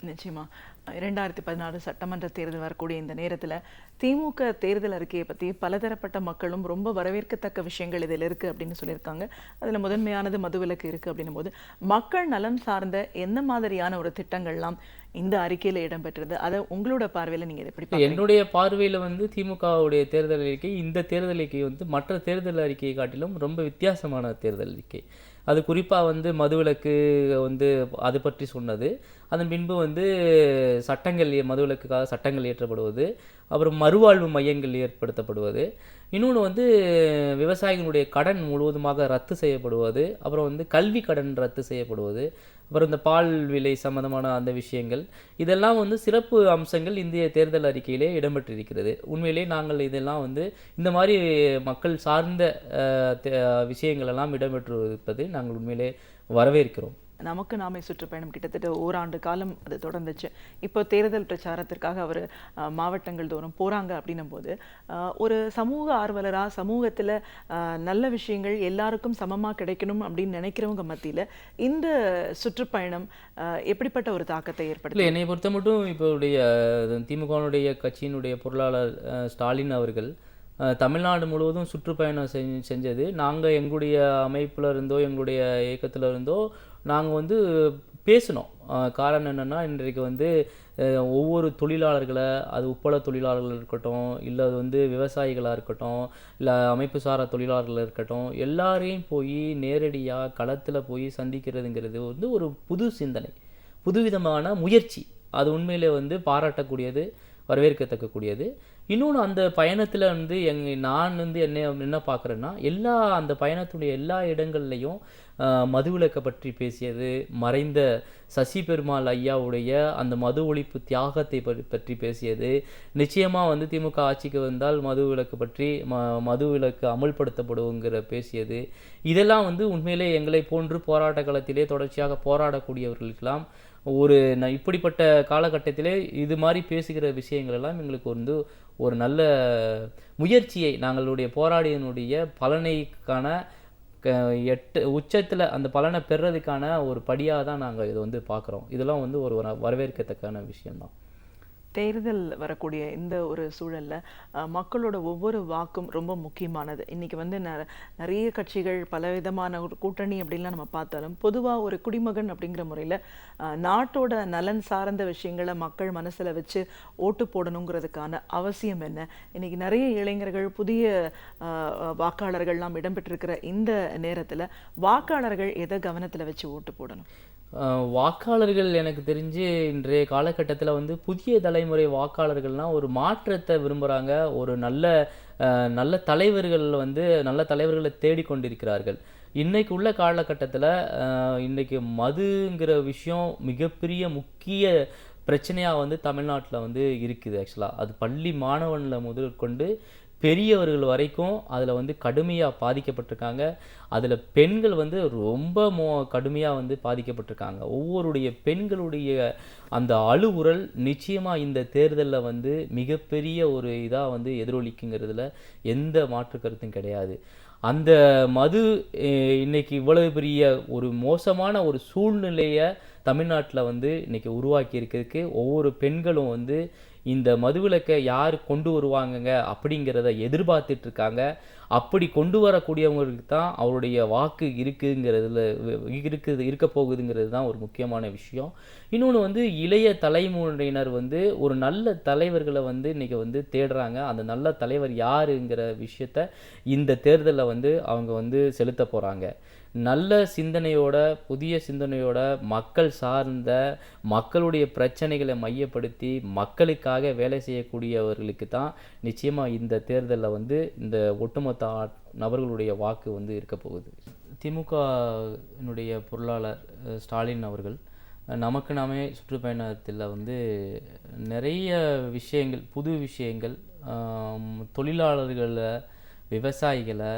நிச்சயமா 2016 சட்டமன்ற தேர்தல் வரக்கூடிய இந்த நேரத்துல திமுக தேர்தல் அறிக்கையை பத்தி பலதரப்பட்ட மக்களும் ரொம்ப வரவேற்கத்தக்க விஷயங்கள் இதில் இருக்கு அப்படின்னு சொல்லியிருக்காங்க. அதுல முதன்மையானது மதுவிலக்கு இருக்கு அப்படின்னும் போது மக்கள் நலம் சார்ந்த எந்த மாதிரியான ஒரு திட்டங்கள்லாம் இந்த அறிக்கையில இடம்பெற்றது, அதை உங்களோட பார்வையில நீங்க எப்படி பார்க்கறீங்க? என்னுடைய பார்வையில வந்து திமுகவுடைய தேர்தல் அறிக்கை, இந்த தேர்தல் அறிக்கை வந்து மற்ற தேர்தல் அறிக்கையை காட்டிலும் ரொம்ப வித்தியாசமான தேர்தல் அறிக்கை. அது குறிப்பாக வந்து மதுவிலக்கு வந்து அது பற்றி சொன்னது. அதன் பின்பு வந்து மதுவிலக்குக்காக சட்டங்கள் இயற்றப்படுவது, அப்புறம் மறுவாழ்வு மையங்கள் ஏற்படுத்தப்படுவது, இன்னொன்று வந்து விவசாயிகளுடைய கடன் முழுவதுமாக ரத்து செய்யப்படுவது, அப்புறம் வந்து கல்வி கடன் ரத்து செய்யப்படுவது, அப்புறம் இந்த பால் விலை சம்பந்தமான அந்த விஷயங்கள், இதெல்லாம் வந்து சிறப்பு அம்சங்கள் இந்திய தேர்தல் அறிக்கையிலே இடம்பெற்றிருக்கிறது. உண்மையிலே நாங்கள் இதெல்லாம் வந்து இந்த மாதிரி மக்கள் சார்ந்த விஷயங்கள் எல்லாம் இடம்பெற்றிருப்பது நாங்கள் உண்மையிலே வரவேற்கிறோம். நமக்கு நாமே சுற்றுப்பயணம் கிட்டத்தட்ட ஓராண்டு காலம் அது தொடர்ந்துச்சு. இப்போ தேர்தல் பிரச்சாரத்திற்காக அவர் மாவட்டங்கள் தோறும் போறாங்க அப்படின்னும் போது ஒரு சமூக ஆர்வலரா சமூகத்துல நல்ல விஷயங்கள் எல்லாருக்கும் சமமா கிடைக்கணும் அப்படின்னு நினைக்கிறவங்க மத்தியில இந்த சுற்றுப்பயணம் எப்படிப்பட்ட ஒரு தாக்கத்தை ஏற்படுத்தி? என்னை பொறுத்த மட்டும் இப்போ திமுகனுடைய கட்சியினுடைய பொருளாளர் ஸ்டாலின் அவர்கள் தமிழ்நாடு முழுவதும் சுற்றுப்பயணம் செஞ்சது. நாங்கள் எங்களுடைய அமைப்பில் இருந்தோ எங்களுடைய இயக்கத்தில் இருந்தோ நாங்கள் வந்து பேசினோம். காரணம் என்னென்னா, இன்றைக்கு வந்து ஒவ்வொரு தொழிலாளர்களை, அது உப்பள தொழிலாளர்கள் இருக்கட்டும், இல்லை அது வந்து விவசாயிகளாக இருக்கட்டும், இல்லை அமைப்பு சாரா தொழிலாளர்கள் இருக்கட்டும், எல்லாரையும் போய் நேரடியாக களத்தில் போய் சந்திக்கிறதுங்கிறது வந்து ஒரு புது சிந்தனை, புதுவிதமான முயற்சி. அது உண்மையிலே வந்து பாராட்டக்கூடியது, வரவேற்கத்தக்கக்கூடியது. இன்னொன்று, அந்த பயணத்தில் வந்து நான் வந்து என்ன பார்க்குறேன்னா, அந்த பயணத்துடைய எல்லா இடங்கள்லையும் மதுவிலக்கை பற்றி பேசியது, மறைந்த சசி பெருமாள் ஐயாவுடைய அந்த மது ஒழிப்பு தியாகத்தை பற்றி பேசியது, நிச்சயமாக வந்து திமுக ஆட்சிக்கு வந்தால் மதுவிலக்கு பற்றி மதுவிலக்கு அமுல்படுத்தப்படுங்கிற பேசியது, இதெல்லாம் வந்து உண்மையிலே எங்களை போன்று போராட்ட காலத்திலே தொடர்ச்சியாக போராடக்கூடியவர்களுக்கெல்லாம் இப்படிப்பட்ட காலகட்டத்திலே இது மாதிரி பேசுகிற விஷயங்கள் எல்லாம் எங்களுக்கு வந்து ஒரு நல்ல முயற்சியை, நாங்களுடைய போராடியனுடைய பலனைக்கான உச்சத்தில் அந்த பலனை பெறுறதுக்கான ஒரு படியாக தான் நாங்கள் இதை வந்து பார்க்குறோம். இதெல்லாம் வந்து ஒரு வரவேற்கத்தக்கான விஷயம்தான். தேர்தல் வரக்கூடிய இந்த ஒரு சூழல்ல மக்களோட ஒவ்வொரு வாக்கும் ரொம்ப முக்கியமானது. இன்னைக்கு வந்து நிறைய கட்சிகள் பலவிதமான ஒரு கூட்டணி அப்படின்லாம் நம்ம பார்த்தாலும், பொதுவாக ஒரு குடிமகன் அப்படிங்கிற முறையில் நாட்டோட நலன் சார்ந்த விஷயங்களை மக்கள் மனசில் வச்சு ஓட்டு போடணுங்கிறதுக்கான அவசியம் என்ன? இன்னைக்கு நிறைய இளைஞர்கள், புதிய வாக்காளர்கள்லாம் இடம்பெற்றிருக்கிற இந்த நேரத்தில் வாக்காளர்கள் எதை கவனத்தில் வச்சு ஓட்டு போடணும்? வாக்காளர்கள் எனக்கு தெரிஞ்சு இன்றைய காலகட்டத்தில் வந்து புதிய தலைமுறை வாக்காளர்கள்னால் ஒரு மாற்றத்தை விரும்புகிறாங்க. ஒரு நல்ல தலைவர்கள் வந்து நல்ல தலைவர்களை தேடிக்கொண்டிருக்கிறார்கள். இன்றைக்கு உள்ள காலகட்டத்தில் இன்றைக்கி மதுங்கிற விஷயம் மிகப்பெரிய முக்கிய பிரச்சனையாக வந்து தமிழ்நாட்டில் வந்து இருக்குது. ஆக்சுவலாக அது பள்ளி மாணவனில் முதற்கொண்டு பெரியவர்கள் வரைக்கும் அதில் வந்து கடுமையாக பாதிக்கப்பட்டிருக்காங்க. அதில் பெண்கள் வந்து ரொம்ப கடுமையாக வந்து பாதிக்கப்பட்டிருக்காங்க. ஒவ்வொருடைய பெண்களுடைய அந்த அழுகுரல் நிச்சயமாக இந்த தேர்தலில் வந்து மிகப்பெரிய ஒரு இதாக வந்து எதிரொலிக்குங்கிறதுல எந்த மாற்று கருத்தும் கிடையாது. அந்த மது இன்னைக்கு இவ்வளவு பெரிய ஒரு மோசமான ஒரு சூழ்நிலையை தமிழ்நாட்டில் வந்து இன்னைக்கு உருவாக்கி இருக்கிறதுக்கு ஒவ்வொரு பெண்களும் வந்து இந்த மதுவிலக்கை யார் கொண்டு வருவாங்கங்க அப்படிங்கிறத எதிர்பார்த்துட்டு இருக்காங்க. அப்படி கொண்டு வரக்கூடியவங்களுக்கு தான் அவருடைய வாக்கு இருக்க போகுதுங்கிறது தான் ஒரு முக்கியமான விஷயம். இன்னொன்று வந்து இளைய தலைமுறையினர் வந்து ஒரு நல்ல தலைவர்களை வந்து இன்றைக்கி வந்து தேடுறாங்க. அந்த நல்ல தலைவர் யாருங்கிற விஷயத்த இந்த தேர்தலில் வந்து அவங்க வந்து செலுத்த போகிறாங்க. நல்ல சிந்தனையோட, புதிய சிந்தனையோட, மக்கள் சார்ந்த மக்களுடைய பிரச்சனைகளை மையப்படுத்தி மக்களுக்காக வேலை செய்யக்கூடியவர்களுக்கு தான் நிச்சயமாக இந்த தேர்தலில் வந்து இந்த ஒட்டுமொத்த நபர்களுடைய வாக்கு வந்து இருக்க போகுது. திமுகவினுடைய பொருளாளர் ஸ்டாலின் அவர்கள் நமக்கு நாமே சுற்றுப்பயணத்தில் வந்து நிறைய விஷயங்கள், புது விஷயங்கள், தொழிலாளர்களை, விவசாயிகளை,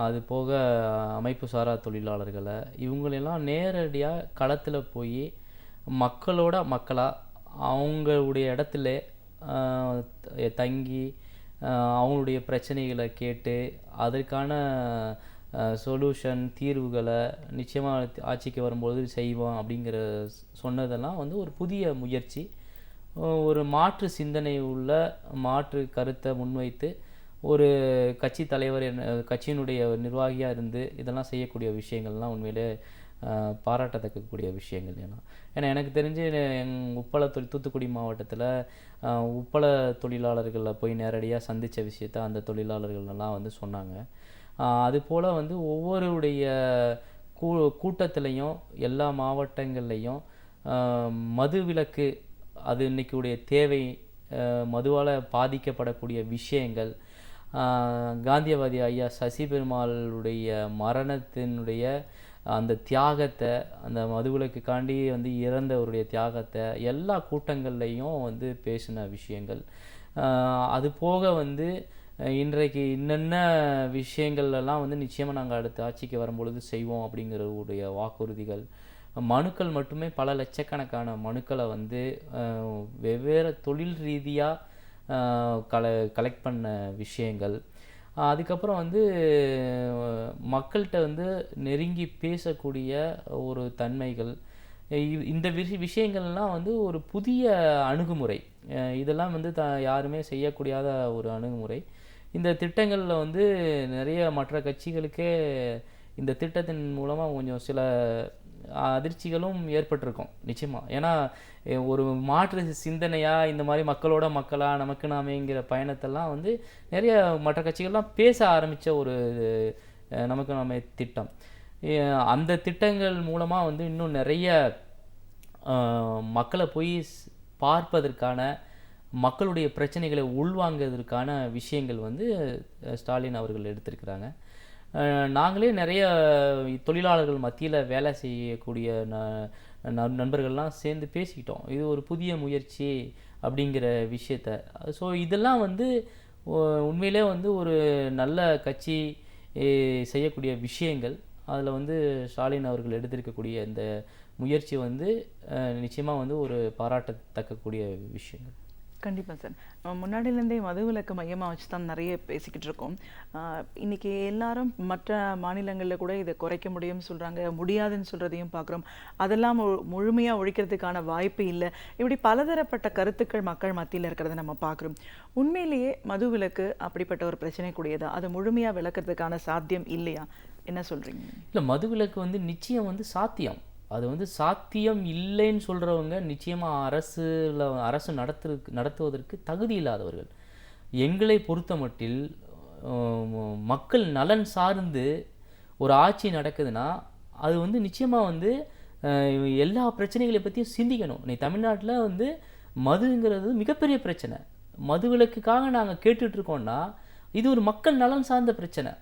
அது போக அமைப்பு சாரா தொழிலாளர்களை, இவங்களெல்லாம் நேரடியாக களத்தில் போய் மக்களோட மக்களாக அவங்களுடைய இடத்துல தங்கி அவங்களுடைய பிரச்சனைகளை கேட்டு அதற்கான சொல்யூஷன் தீர்வுகளை நிச்சயமாக ஆட்சிக்கு வரும்போது செய்வோம் அப்படிங்கிற சொன்னதெல்லாம் வந்து ஒரு புதிய முயற்சி, ஒரு மாற்று சிந்தனை உள்ள மாற்று கருத்தை முன்வைத்து ஒரு கட்சி தலைவர் கட்சியினுடைய நிர்வாகியாக இருந்து இதெல்லாம் செய்யக்கூடிய விஷயங்கள்லாம் உண்மையிலே பாராட்டத்தக்கக்கூடிய விஷயங்கள். ஏன்னா எனக்கு தெரிஞ்சு உப்பள தூத்துக்குடி மாவட்டத்தில் உப்பள தொழிலாளர்களை போய் நேரடியாக சந்தித்த விஷயத்த அந்த தொழிலாளர்களெல்லாம் வந்து சொன்னாங்க. அதுபோல் வந்து ஒவ்வொருடைய கூட்டத்திலையும் எல்லா மாவட்டங்கள்லேயும் மதுவிலக்கு அது இன்றைக்குடைய தேவை, மதுவால் பாதிக்கப்படக்கூடிய விஷயங்கள், காந்தியவாதி ஐயா சசி பெருமாளுடைய மரணத்தினுடைய அந்த தியாகத்தை, அந்த மதுவிலக்குக்காண்டி வந்து இறந்தவருடைய தியாகத்தை எல்லா கூட்டங்கள்லையும் வந்து பேசின விஷயங்கள். அது போக வந்து இன்றைக்கு என்னென்ன விஷயங்கள்லாம் வந்து நிச்சயமாக நாங்கள் அடுத்த ஆட்சிக்கு வரும்பொழுது செய்வோம் அப்படிங்கிறவுடைய வாக்குறுதிகள், மனுக்கள் மட்டுமே பல லட்சக்கணக்கான மனுக்களை வந்து வெவ்வேறு தொழில் ரீதியாக கலெக்ட் பண்ண விஷயங்கள். அதுக்கப்புறம் வந்து மக்கள்கிட்ட வந்து நெருங்கி பேசக்கூடிய ஒரு தன்மைகள், இந்த விஷயங்கள்லாம் வந்து ஒரு புதிய அணுகுமுறை. இதெல்லாம் வந்து யாருமே செய்யக்கூடியாத ஒரு அணுகுமுறை. இந்த திட்டங்களில் வந்து நிறைய மற்ற கட்சிகளுக்கே இந்த திட்டத்தின் மூலமாக கொஞ்சம் சில அதிர்ச்சிகளும் ஏற்பட்டிருக்கும் நிச்சயமாக. ஏன்னா ஒரு மாற்று சிந்தனையாக இந்த மாதிரி மக்களோட மக்களாக நமக்கு நாமேங்கிற பயணத்தெல்லாம் வந்து நிறைய மற்ற கட்சிகள்லாம் பேச ஆரம்பித்த ஒரு நமக்கு நாமே திட்டம். அந்த திட்டங்கள் மூலமாக வந்து இன்னும் நிறைய மக்களை போய் பார்ப்பதற்கான, மக்களுடைய பிரச்சனைகளை உள்வாங்கிறதுக்கான விஷயங்கள் வந்து ஸ்டாலின் அவர்கள் எடுத்திருக்கிறாங்க. நாங்களே நிறைய தொழிலாளர்கள் மத்தியில் வேலை செய்யக்கூடிய நண்பர்கள்லாம் சேர்ந்து பேசிக்கிட்டோம், இது ஒரு புதிய முயற்சி அப்படிங்கிற விஷயத்த. ஸோ இதெல்லாம் வந்து உண்மையிலே வந்து ஒரு நல்ல கட்சி செய்யக்கூடிய விஷயங்கள். அதில் வந்து ஸ்டாலின் அவர்கள் எடுத்திருக்கக்கூடிய இந்த முயற்சி வந்து நிச்சயமாக வந்து ஒரு பாராட்டத்தக்கக்கூடிய விஷயங்கள். கண்டிப்பாக சார். முன்னாடியிலேருந்தே மதுவிலக்கு மையமாக வச்சு தான் நிறைய பேசிக்கிட்டு இருக்கோம். இன்றைக்கி எல்லாரும் மற்ற மாநிலங்களில் கூட இதை குறைக்க முடியும்னு சொல்கிறாங்க, முடியாதுன்னு சொல்கிறதையும் பார்க்குறோம். அதெல்லாம் முழுமையாக ஒழிக்கிறதுக்கான வாய்ப்பு இல்லை. இப்படி பலதரப்பட்ட கருத்துக்கள் மக்கள் மத்தியில் இருக்கிறத நம்ம பார்க்குறோம். உண்மையிலேயே மதுவிலக்கு அப்படிப்பட்ட ஒரு பிரச்சனை கூடியதா? அதை முழுமையாக விளக்கிறதுக்கான சாத்தியம் இல்லையா? என்ன சொல்கிறீங்க? இல்லை, மதுவிலக்கு வந்து நிச்சயம் வந்து சாத்தியம். அது வந்து சாத்தியம் இல்லைன்னு சொல்கிறவங்க நிச்சயமாக அரசு நடத்துவதற்கு தகுதி இல்லாதவர்கள். எங்களை பொறுத்த மட்டில் மக்கள் நலன் சார்ந்து ஒரு ஆட்சி நடக்குதுன்னா அது வந்து நிச்சயமாக வந்து எல்லா பிரச்சனைகளை பற்றியும் சிந்திக்கணும். நீ தமிழ்நாட்டில் வந்து மதுங்கிறது மிகப்பெரிய பிரச்சனை. மதுவிலக்குக்காக நாங்கள் கேட்டுட்ருக்கோன்னா இது ஒரு மக்கள் நலன் சார்ந்த பிரச்சனை.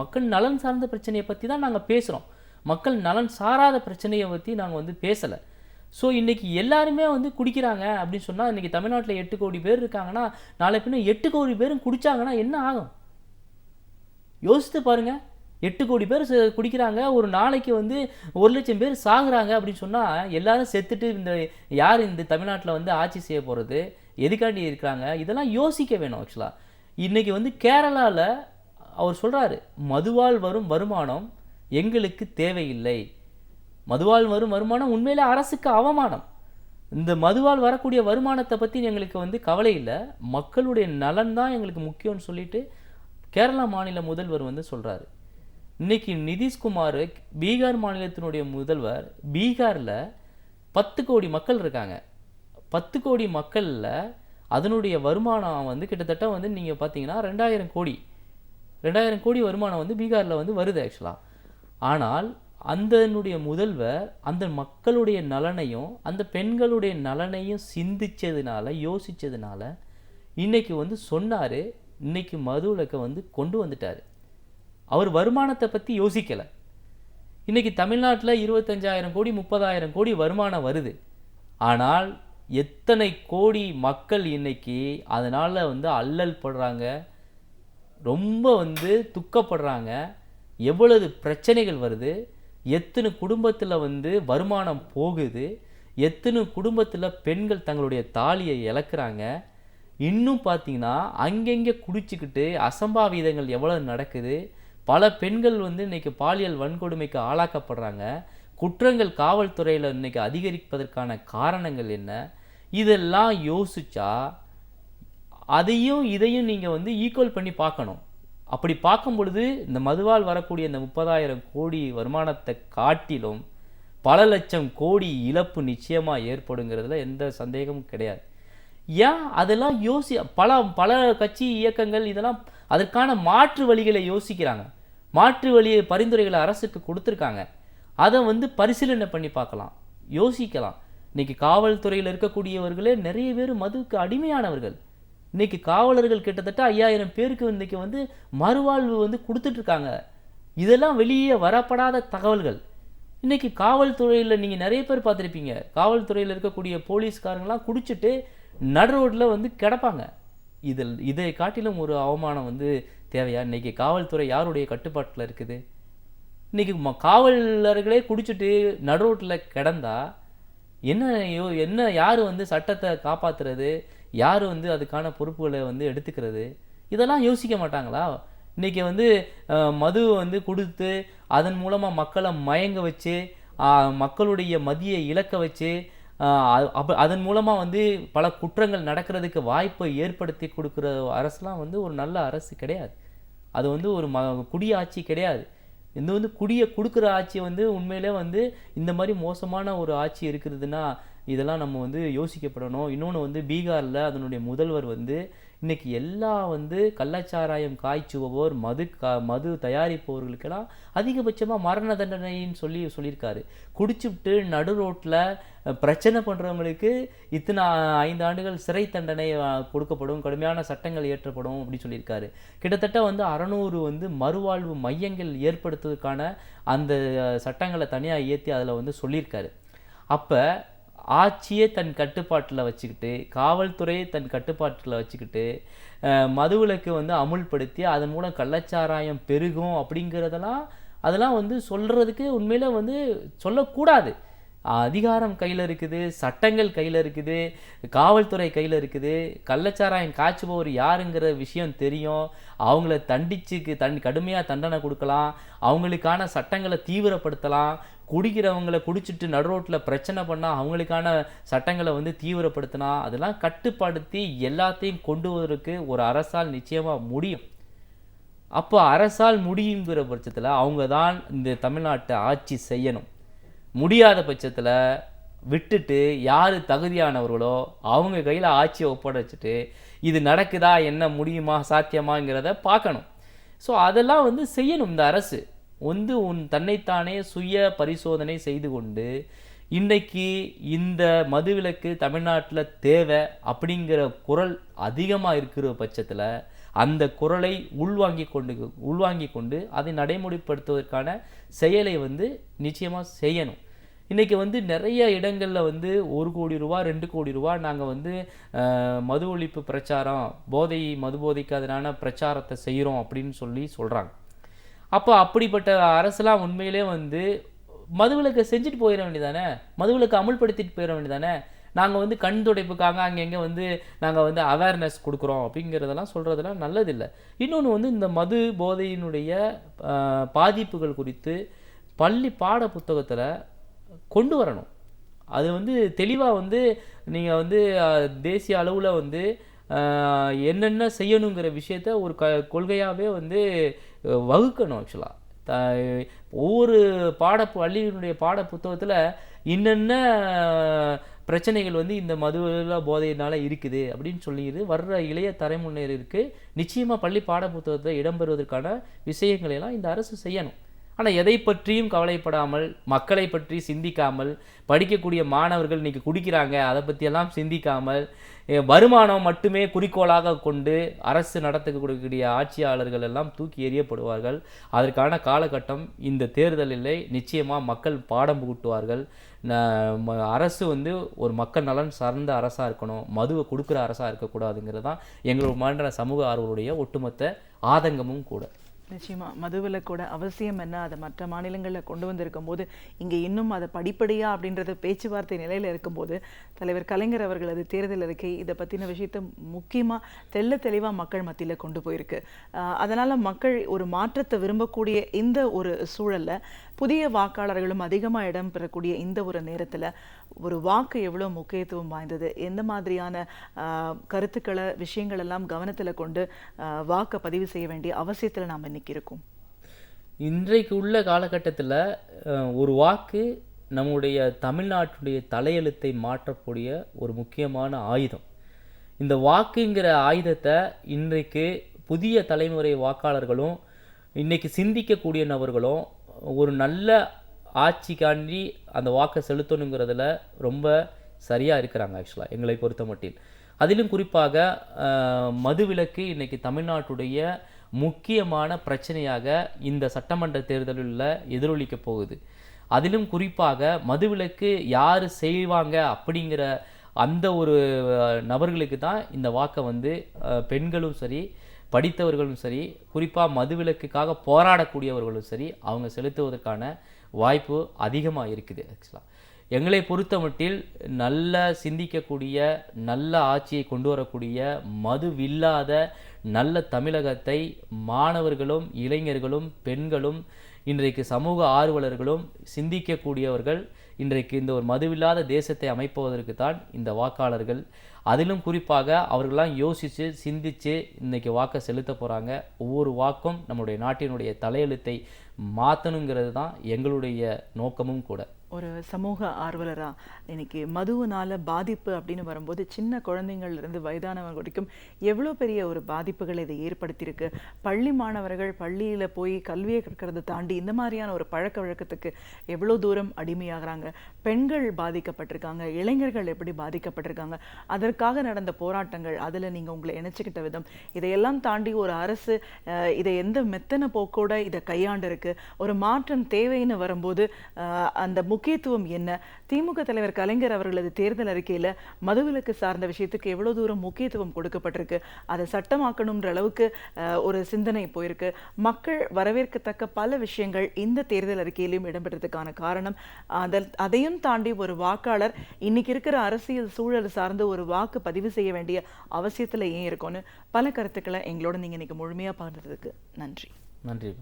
மக்கள் நலன் சார்ந்த பிரச்சனையை பற்றி தான் நாங்கள் பேசுகிறோம். மக்கள் நலன் சாராத பிரச்சனையை பற்றி நாங்கள் வந்து பேசலை. ஸோ இன்றைக்கி எல்லாருமே வந்து குடிக்கிறாங்க அப்படின்னு சொன்னால், இன்றைக்கி தமிழ்நாட்டில் 8 கோடி பேர் இருக்காங்கன்னா நாளை பின்ன 8 கோடி பேரும் குடித்தாங்கன்னா என்ன ஆகும் யோசித்து பாருங்கள். 8 கோடி பேர் குடிக்கிறாங்க, ஒரு நாளைக்கு வந்து 1 லட்சம் பேர் சாகுறாங்க அப்படின்னு சொன்னால் எல்லாரும் செத்துட்டு யார் இந்த தமிழ்நாட்டில் வந்து ஆட்சி செய்ய போகிறது, எதுக்காண்டி இருக்கிறாங்க, இதெல்லாம் யோசிக்க வேணும். ஆக்சுவலாக இன்றைக்கி வந்து கேரளாவில் அவர் சொல்கிறாரு, மதுவால் வரும் வருமானம் எங்களுக்கு தேவையில்லை. மதுவால் வரும் வருமானம் உண்மையிலே அரசுக்கு அவமானம். இந்த மதுவால் வரக்கூடிய வருமானத்தை பற்றி எங்களுக்கு வந்து கவலை இல்லை, மக்களுடைய நலன் தான் எங்களுக்கு முக்கியம்னு சொல்லிட்டு கேரளா மாநில முதல்வர் வந்து சொல்கிறாரு. இன்றைக்கி நிதிஷ்குமார் பீகார் மாநிலத்தினுடைய முதல்வர், பீகாரில் 10 கோடி மக்கள் இருக்காங்க. 10 கோடி மக்களில் அதனுடைய வருமானம் வந்து கிட்டத்தட்ட வந்து நீங்கள் பார்த்தீங்கன்னா 2000 கோடி வருமானம் வந்து பீகாரில் வந்து வருது ஆக்சுவலாக. ஆனால் அந்தனுடைய முதல்வர் அந்த மக்களுடைய நலனையும் அந்த பெண்களுடைய நலனையும் சிந்திச்சதுனால, யோசித்ததுனால இன்றைக்கி வந்து சொன்னார், இன்றைக்கி மதுவிலக்கை வந்து கொண்டு வந்துட்டார். அவர் வருமானத்தை பற்றி யோசிக்கலை. இன்றைக்கி தமிழ்நாட்டில் 25,000 கோடி 30,000 கோடி வருமானம் வருது. ஆனால் எத்தனை கோடி மக்கள் இன்றைக்கி அதனால் வந்து அல்லல் படுறாங்க, ரொம்ப வந்து துக்கப்படுறாங்க, எவ்வளவு பிரச்சனைகள் வருது, எத்தனை குடும்பத்தில் வந்து வருமானம் போகுது, எத்தனை குடும்பத்தில் பெண்கள் தங்களுடைய தாலியை இழக்கிறாங்க. இன்னும் பார்த்தீங்கன்னா அங்கங்கே குடிச்சிக்கிட்டு அசம்பாவிதங்கள் எவ்வளோ நடக்குது. பல பெண்கள் வந்து இன்றைக்கி பாலியல் வன்கொடுமைக்கு ஆளாக்கப்படுறாங்க. குற்றங்கள் காவல்துறையில் இன்றைக்கி அதிகரிப்பதற்கான காரணங்கள் என்ன? இதெல்லாம் யோசிச்சா அதையும் இதையும் நீங்கள் வந்து ஈக்குவல் பண்ணி பார்க்கணும். அப்படி பார்க்கும் பொழுது இந்த மதுவால் வரக்கூடிய இந்த 30,000 கோடி வருமானத்தை காட்டிலும் பல லட்சம் கோடி இழப்பு நிச்சயமாக ஏற்படுங்கிறதுல எந்த சந்தேகமும் கிடையாது. ஏன் அதெல்லாம் பல கட்சி இயக்கங்கள் இதெல்லாம் அதற்கான மாற்று வழிகளை யோசிக்கிறாங்க. மாற்று வழியை பரிந்துரைகளை அரசுக்கு கொடுத்துருக்காங்க. அதை வந்து பரிசீலனை பண்ணி பார்க்கலாம், யோசிக்கலாம். இன்னைக்கு காவல்துறையில் இருக்கக்கூடியவர்களே நிறைய பேர் மதுவுக்கு அடிமையானவர்கள். இன்னைக்கு காவலர்கள் கிட்டத்தட்ட 5000 பேருக்கு இன்னைக்கு வந்து மறுவாழ்வு வந்து கொடுத்துட்ருக்காங்க. இதெல்லாம் வெளியே வரப்படாத தகவல்கள். இன்னைக்கு காவல்துறையில் நீங்கள் நிறைய பேர் பார்த்துருப்பீங்க, காவல்துறையில் இருக்கக்கூடிய போலீஸ்காரங்களாம் குடிச்சிட்டு நடு ரோட்டில் வந்து கிடப்பாங்க. இதை காட்டிலும் ஒரு அவமானம் வந்து தேவையா? இன்னைக்கு காவல்துறை யாருடைய கட்டுப்பாட்டில் இருக்குது? இன்னைக்கு காவலர்களே குடிச்சிட்டு நடு ரோட்டில் கிடந்தா என்ன யார் வந்து சட்டத்தை காப்பாற்றுறது? யார் வந்து அதுக்கான பொறுப்புகளை வந்து எடுத்துக்கிறது? இதெல்லாம் யோசிக்க மாட்டாங்களா? இன்றைக்கி வந்து மது வந்து கொடுத்து அதன் மூலமாக மக்களை மயங்க வச்சு மக்களுடைய மதியை இழக்க வச்சு அதன் மூலமாக வந்து பல குற்றங்கள் நடக்கிறதுக்கு வாய்ப்பை ஏற்படுத்தி கொடுக்குற அரசுலாம் வந்து ஒரு நல்ல அரசு கிடையாது. அது வந்து ஒரு குடியாட்சி கிடையாது. இந்த வந்து குடியை கொடுக்குற ஆட்சி வந்து உண்மையிலே வந்து இந்த மாதிரி மோசமான ஒரு ஆட்சி இருக்கிறதுனா இதெல்லாம் நம்ம வந்து யோசிக்கப்படணும். இன்னொன்று வந்து பீகாரில் அதனுடைய முதல்வர் வந்து இன்றைக்கி எல்லா வந்து கள்ளச்சாராயம் காய்ச்சுபவர் மது தயாரிப்பவர்களுக்கெல்லாம் அதிகபட்சமாக மரண தண்டனைன்னு சொல்லியிருக்காரு. குடிச்சுவிட்டு நடு ரோட்டில் பிரச்சனை பண்ணுறவங்களுக்கு இத்தனை 5 ஆண்டுகள் சிறை தண்டனை கொடுக்கப்படும், கடுமையான சட்டங்கள் ஏற்றப்படும் அப்படின்னு சொல்லியிருக்காரு. கிட்டத்தட்ட வந்து 600 வந்து மறுவாழ்வு மையங்கள் ஏற்படுத்துவதற்கான அந்த சட்டங்களை தனியாக ஏற்றி அதில் வந்து சொல்லியிருக்காரு. அப்போ ஆட்சியே தன் கட்டுப்பாட்டில் வச்சுக்கிட்டு, காவல்துறையை தன் கட்டுப்பாட்டில் வச்சுக்கிட்டு மதுவிலக்கு வந்து அமுல்படுத்தி அதன் மூலம் கள்ளச்சாராயம் பெருகும் அதெல்லாம் வந்து சொல்கிறதுக்கு உண்மையில வந்து சொல்லக்கூடாது. அதிகாரம் கையில் இருக்குது, சட்டங்கள் கையில் இருக்குது, காவல்துறை கையில் இருக்குது. கள்ளச்சாராயம் காய்ச்சுபவர் யாருங்கிற விஷயம் தெரியும். அவங்கள கடுமையாக தண்டனை கொடுக்கலாம், அவங்களுக்கான சட்டங்களை தீவிரப்படுத்தலாம். குடிக்கிறவங்களை குடிச்சிட்டு நடு ரோட்டில் பிரச்சனை பண்ணால் அவங்களுக்கான சட்டங்களை வந்து தீவிரப்படுத்தினா அதெல்லாம் கட்டுப்படுத்தி எல்லாத்தையும் கொண்டு வருவதற்கு ஒரு அரசால் நிச்சயமாக முடியும். அப்போ அரசால் முடியுங்கிற பட்சத்தில் அவங்க தான் இந்த தமிழ்நாட்டை ஆட்சி செய்யணும். முடியாத பட்சத்தில் விட்டுட்டு யார் தகுதியானவர்களோ அவங்க கையில் ஆட்சியை ஒப்படைச்சிட்டு இது நடக்குதா, என்ன முடியுமா, சாத்தியமாங்கிறத பார்க்கணும். ஸோ அதெல்லாம் வந்து செய்யணும். இந்த அரசு வந்து தன்னைத்தானே சுய பரிசோதனை செய்து கொண்டு இன்றைக்கி இந்த மதுவிலக்கு தமிழ்நாட்டில் தேவை அப்படிங்கிற குரல் அதிகமாக இருக்கிற பட்சத்தில் அந்த குரலை உள்வாங்கி கொண்டு அதை நடைமுறைப்படுத்துவதற்கான செயலை வந்து நிச்சயமாக செய்யணும். இன்றைக்கி வந்து நிறைய இடங்களில் வந்து 1 கோடி ரூபா 2 கோடி ரூபா நாங்கள் வந்து மது ஒழிப்பு பிரச்சாரம், மது போதைக்கு அதனான பிரச்சாரத்தை செய்கிறோம் அப்படின்னு சொல்கிறாங்க. அப்போ அப்படிப்பட்ட அரசுலாம் உண்மையிலே வந்து மதுவிலக்கை செஞ்சுட்டு போயிட வேண்டியதானே, மதுவிலக்கை அமுல்படுத்திட்டு போயிட வேண்டியதானே. நாங்கள் வந்து கண் துடைப்புக்காக அங்கங்கே வந்து நாங்கள் வந்து அவேர்னஸ் கொடுக்குறோம் அப்படிங்கிறதெல்லாம் சொல்கிறதெல்லாம் நல்லதில்லை. இன்னொன்று வந்து இந்த மது போதையினுடைய பாதிப்புகள் குறித்து பள்ளி பாட புத்தகத்தில் கொண்டு வரணும். அது வந்து தெளிவாக வந்து நீங்கள் வந்து தேசிய அளவில் வந்து என்னென்ன செய்யணுங்கிற விஷயத்த ஒரு கொள்கையாகவே வந்து வகுக்கணும். ஆக்சுவலாக ஒவ்வொரு பள்ளியினுடைய பாட புத்தகத்தில் என்னென்ன பிரச்சனைகள் வந்து இந்த மதுவில போதையினால் இருக்குது அப்படின்னு சொல்லிடுது வர்ற இளைய தலைமுறையினருக்கு நிச்சயமாக பள்ளி பாட புத்தகத்தில் இடம்பெறுவதற்கான விஷயங்களெல்லாம் இந்த அரசு செய்யணும். ஆனால் எதை பற்றியும் கவலைப்படாமல், மக்களை பற்றி சிந்திக்காமல், படிக்கக்கூடிய மாணவர்கள் இன்றைக்கி குடிக்கிறாங்க அதை பற்றியெல்லாம் சிந்திக்காமல், வருமானம் மட்டுமே குறிக்கோளாக கொண்டு அரசு நடத்தக்கூடிய ஆட்சியாளர்கள் எல்லாம் தூக்கி எறியப்படுவார்கள். அதற்கான காலகட்டம் இந்த தேர்தலில் நிச்சயமாக மக்கள் பாடம் புகட்டுவார்கள். அரசு வந்து ஒரு மக்கள் நலன் சார்ந்த அரசாக இருக்கணும், மதுவை கொடுக்குற அரசாக இருக்கக்கூடாதுங்கிறது தான் எங்களோட சமூக ஆர்வலுடைய ஒட்டுமொத்த ஆதங்கமும் கூட. நிச்சயமா மதுவிலக்கோட அவசியம் என்ன, அதை மற்ற மாநிலங்களில் கொண்டு வந்திருக்கும் போது இங்கே இன்னும் அதை படிப்படியா அப்படின்றது பேச்சுவார்த்தை நிலையில் இருக்கும்போது தலைவர் கலைஞர் அவர்களது தேர்தல் அறிக்கை இதை பற்றின விஷயத்தை முக்கியமாக தெளிவாக மக்கள் மத்தியில் கொண்டு போயிருக்கு. அதனால் மக்கள் ஒரு மாற்றத்தை விரும்பக்கூடிய இந்த ஒரு சூழலில் புதிய வாக்காளர்களும் அதிகமாக இடம் பெறக்கூடிய இந்த ஒரு நேரத்தில் ஒரு வாக்கு எவ்வளோ முக்கியத்துவம் வாய்ந்தது, எந்த மாதிரியான கருத்துக்களை விஷயங்கள் எல்லாம் கவனத்தில் கொண்டு வாக்கை பதிவு செய்ய வேண்டிய அவசியத்தில் நாம் இன்னைக்கு இருக்கோம்? இன்றைக்கு உள்ள காலகட்டத்தில் ஒரு வாக்கு நம்முடைய தமிழ்நாட்டுடைய தலையெழுத்தை மாற்றக்கூடிய ஒரு முக்கியமான ஆயுதம். இந்த வாக்குங்கிற ஆயுதத்தை இன்றைக்கு புதிய தலைமுறை வாக்காளர்களும் இன்றைக்கி சிந்திக்கக்கூடிய நபர்களும் ஒரு நல்ல ஆட்சிக்காண்டி அந்த வாக்கை செலுத்தணுங்கிறதுல ரொம்ப சரியாக இருக்கிறாங்க. ஆக்சுவலாக எங்களை பொறுத்த மட்டில் அதிலும் குறிப்பாக மதுவிலக்கு இன்றைக்கி தமிழ்நாட்டுடைய முக்கியமான பிரச்சனையாக இந்த சட்டமன்ற தேர்தலில் எதிரொலிக்க போகுது. அதிலும் குறிப்பாக மதுவிலக்கு யார் செய்வாங்க அப்படிங்கிற அந்த ஒரு நபர்களுக்கு தான் இந்த வாக்கை பெண்களும் சரி, படித்தவர்களும் சரி, குறிப்பாக மதுவிலக்குக்காக போராடக்கூடியவர்களும் சரி, அவங்க செலுத்துவதற்கான வாய்ப்பு அதிகமாக இருக்குது. ஆக்சுவலாக எங்களை பொறுத்த மட்டில் நல்ல சிந்திக்கக்கூடிய, நல்ல ஆட்சியை கொண்டு வரக்கூடிய, மதுவில்லாத நல்ல தமிழகத்தை மாணவர்களும் இளைஞர்களும் பெண்களும் இன்றைக்கு சமூக ஆர்வலர்களும் சிந்திக்கக்கூடியவர்கள் இன்றைக்கு இந்த ஒரு மதுவில்லாத தேசத்தை அமைப்பதற்கு தான் இந்த வாக்காளர்கள். அதிலும் குறிப்பாக அவர்களெலாம் யோசித்து சிந்தித்து இன்றைக்கி வாக்கை செலுத்த போகிறாங்க. ஒவ்வொரு வாக்கும் நம்முடைய நாட்டினுடைய தலையெழுத்தை மாற்றணுங்கிறது தான் எங்களுடைய நோக்கமும் கூட. ஒரு சமூக ஆர்வலரா இன்னைக்கு மதுவினால பாதிப்பு அப்படின்னு வரும்போது சின்ன குழந்தைங்கள்ல இருந்து வயதானவங்க வரைக்கும் எவ்வளோ பெரிய ஒரு பாதிப்புகளை இதை ஏற்படுத்தியிருக்கு. பள்ளி மாணவர்கள் பள்ளியில் போய் கல்வியை கற்கிறத தாண்டி இந்த மாதிரியான ஒரு பழக்க வழக்கத்துக்கு எவ்வளோ தூரம் அடிமையாகிறாங்க. பெண்கள் பாதிக்கப்பட்டிருக்காங்க, இளைஞர்கள் எப்படி பாதிக்கப்பட்டிருக்காங்க, அதற்காக நடந்த போராட்டங்கள், அதில் நீங்கள் உங்களை இணைச்சிக்கிட்ட விதம், இதையெல்லாம் தாண்டி ஒரு அரசு இதை எந்த மெத்தன போக்கோட இதை கையாண்டு இருக்கு. ஒரு மாற்றம் தேவைன்னு வரும்போது அந்த முக்கியத்துவம் என்ன? திமுக தலைவர் கலைஞர் அவர்களது தேர்தல் அறிக்கையில் மதுவிலக்கு சார்ந்த விஷயத்துக்கு எவ்வளோ தூரம் முக்கியத்துவம் கொடுக்கப்பட்டிருக்கு, அதை சட்டமாக்கணுன்ற அளவுக்கு ஒரு சிந்தனை போயிருக்கு. மக்கள் வரவேற்கத்தக்க பல விஷயங்கள் இந்த தேர்தல் அறிக்கையிலையும் இடம்பெற்றதுக்கான காரணம் அதையும் தாண்டி ஒரு வாக்காளர் இன்னைக்கு இருக்கிற அரசியல் சூழல் சார்ந்து ஒரு வாக்கு பதிவு செய்ய வேண்டிய அவசியத்தில் ஏன் இருக்கும்னு பல கருத்துக்களை எங்களோட நீங்கள் இன்னைக்கு முழுமையாக பகிர்ந்ததுக்கு நன்றி. நன்றி.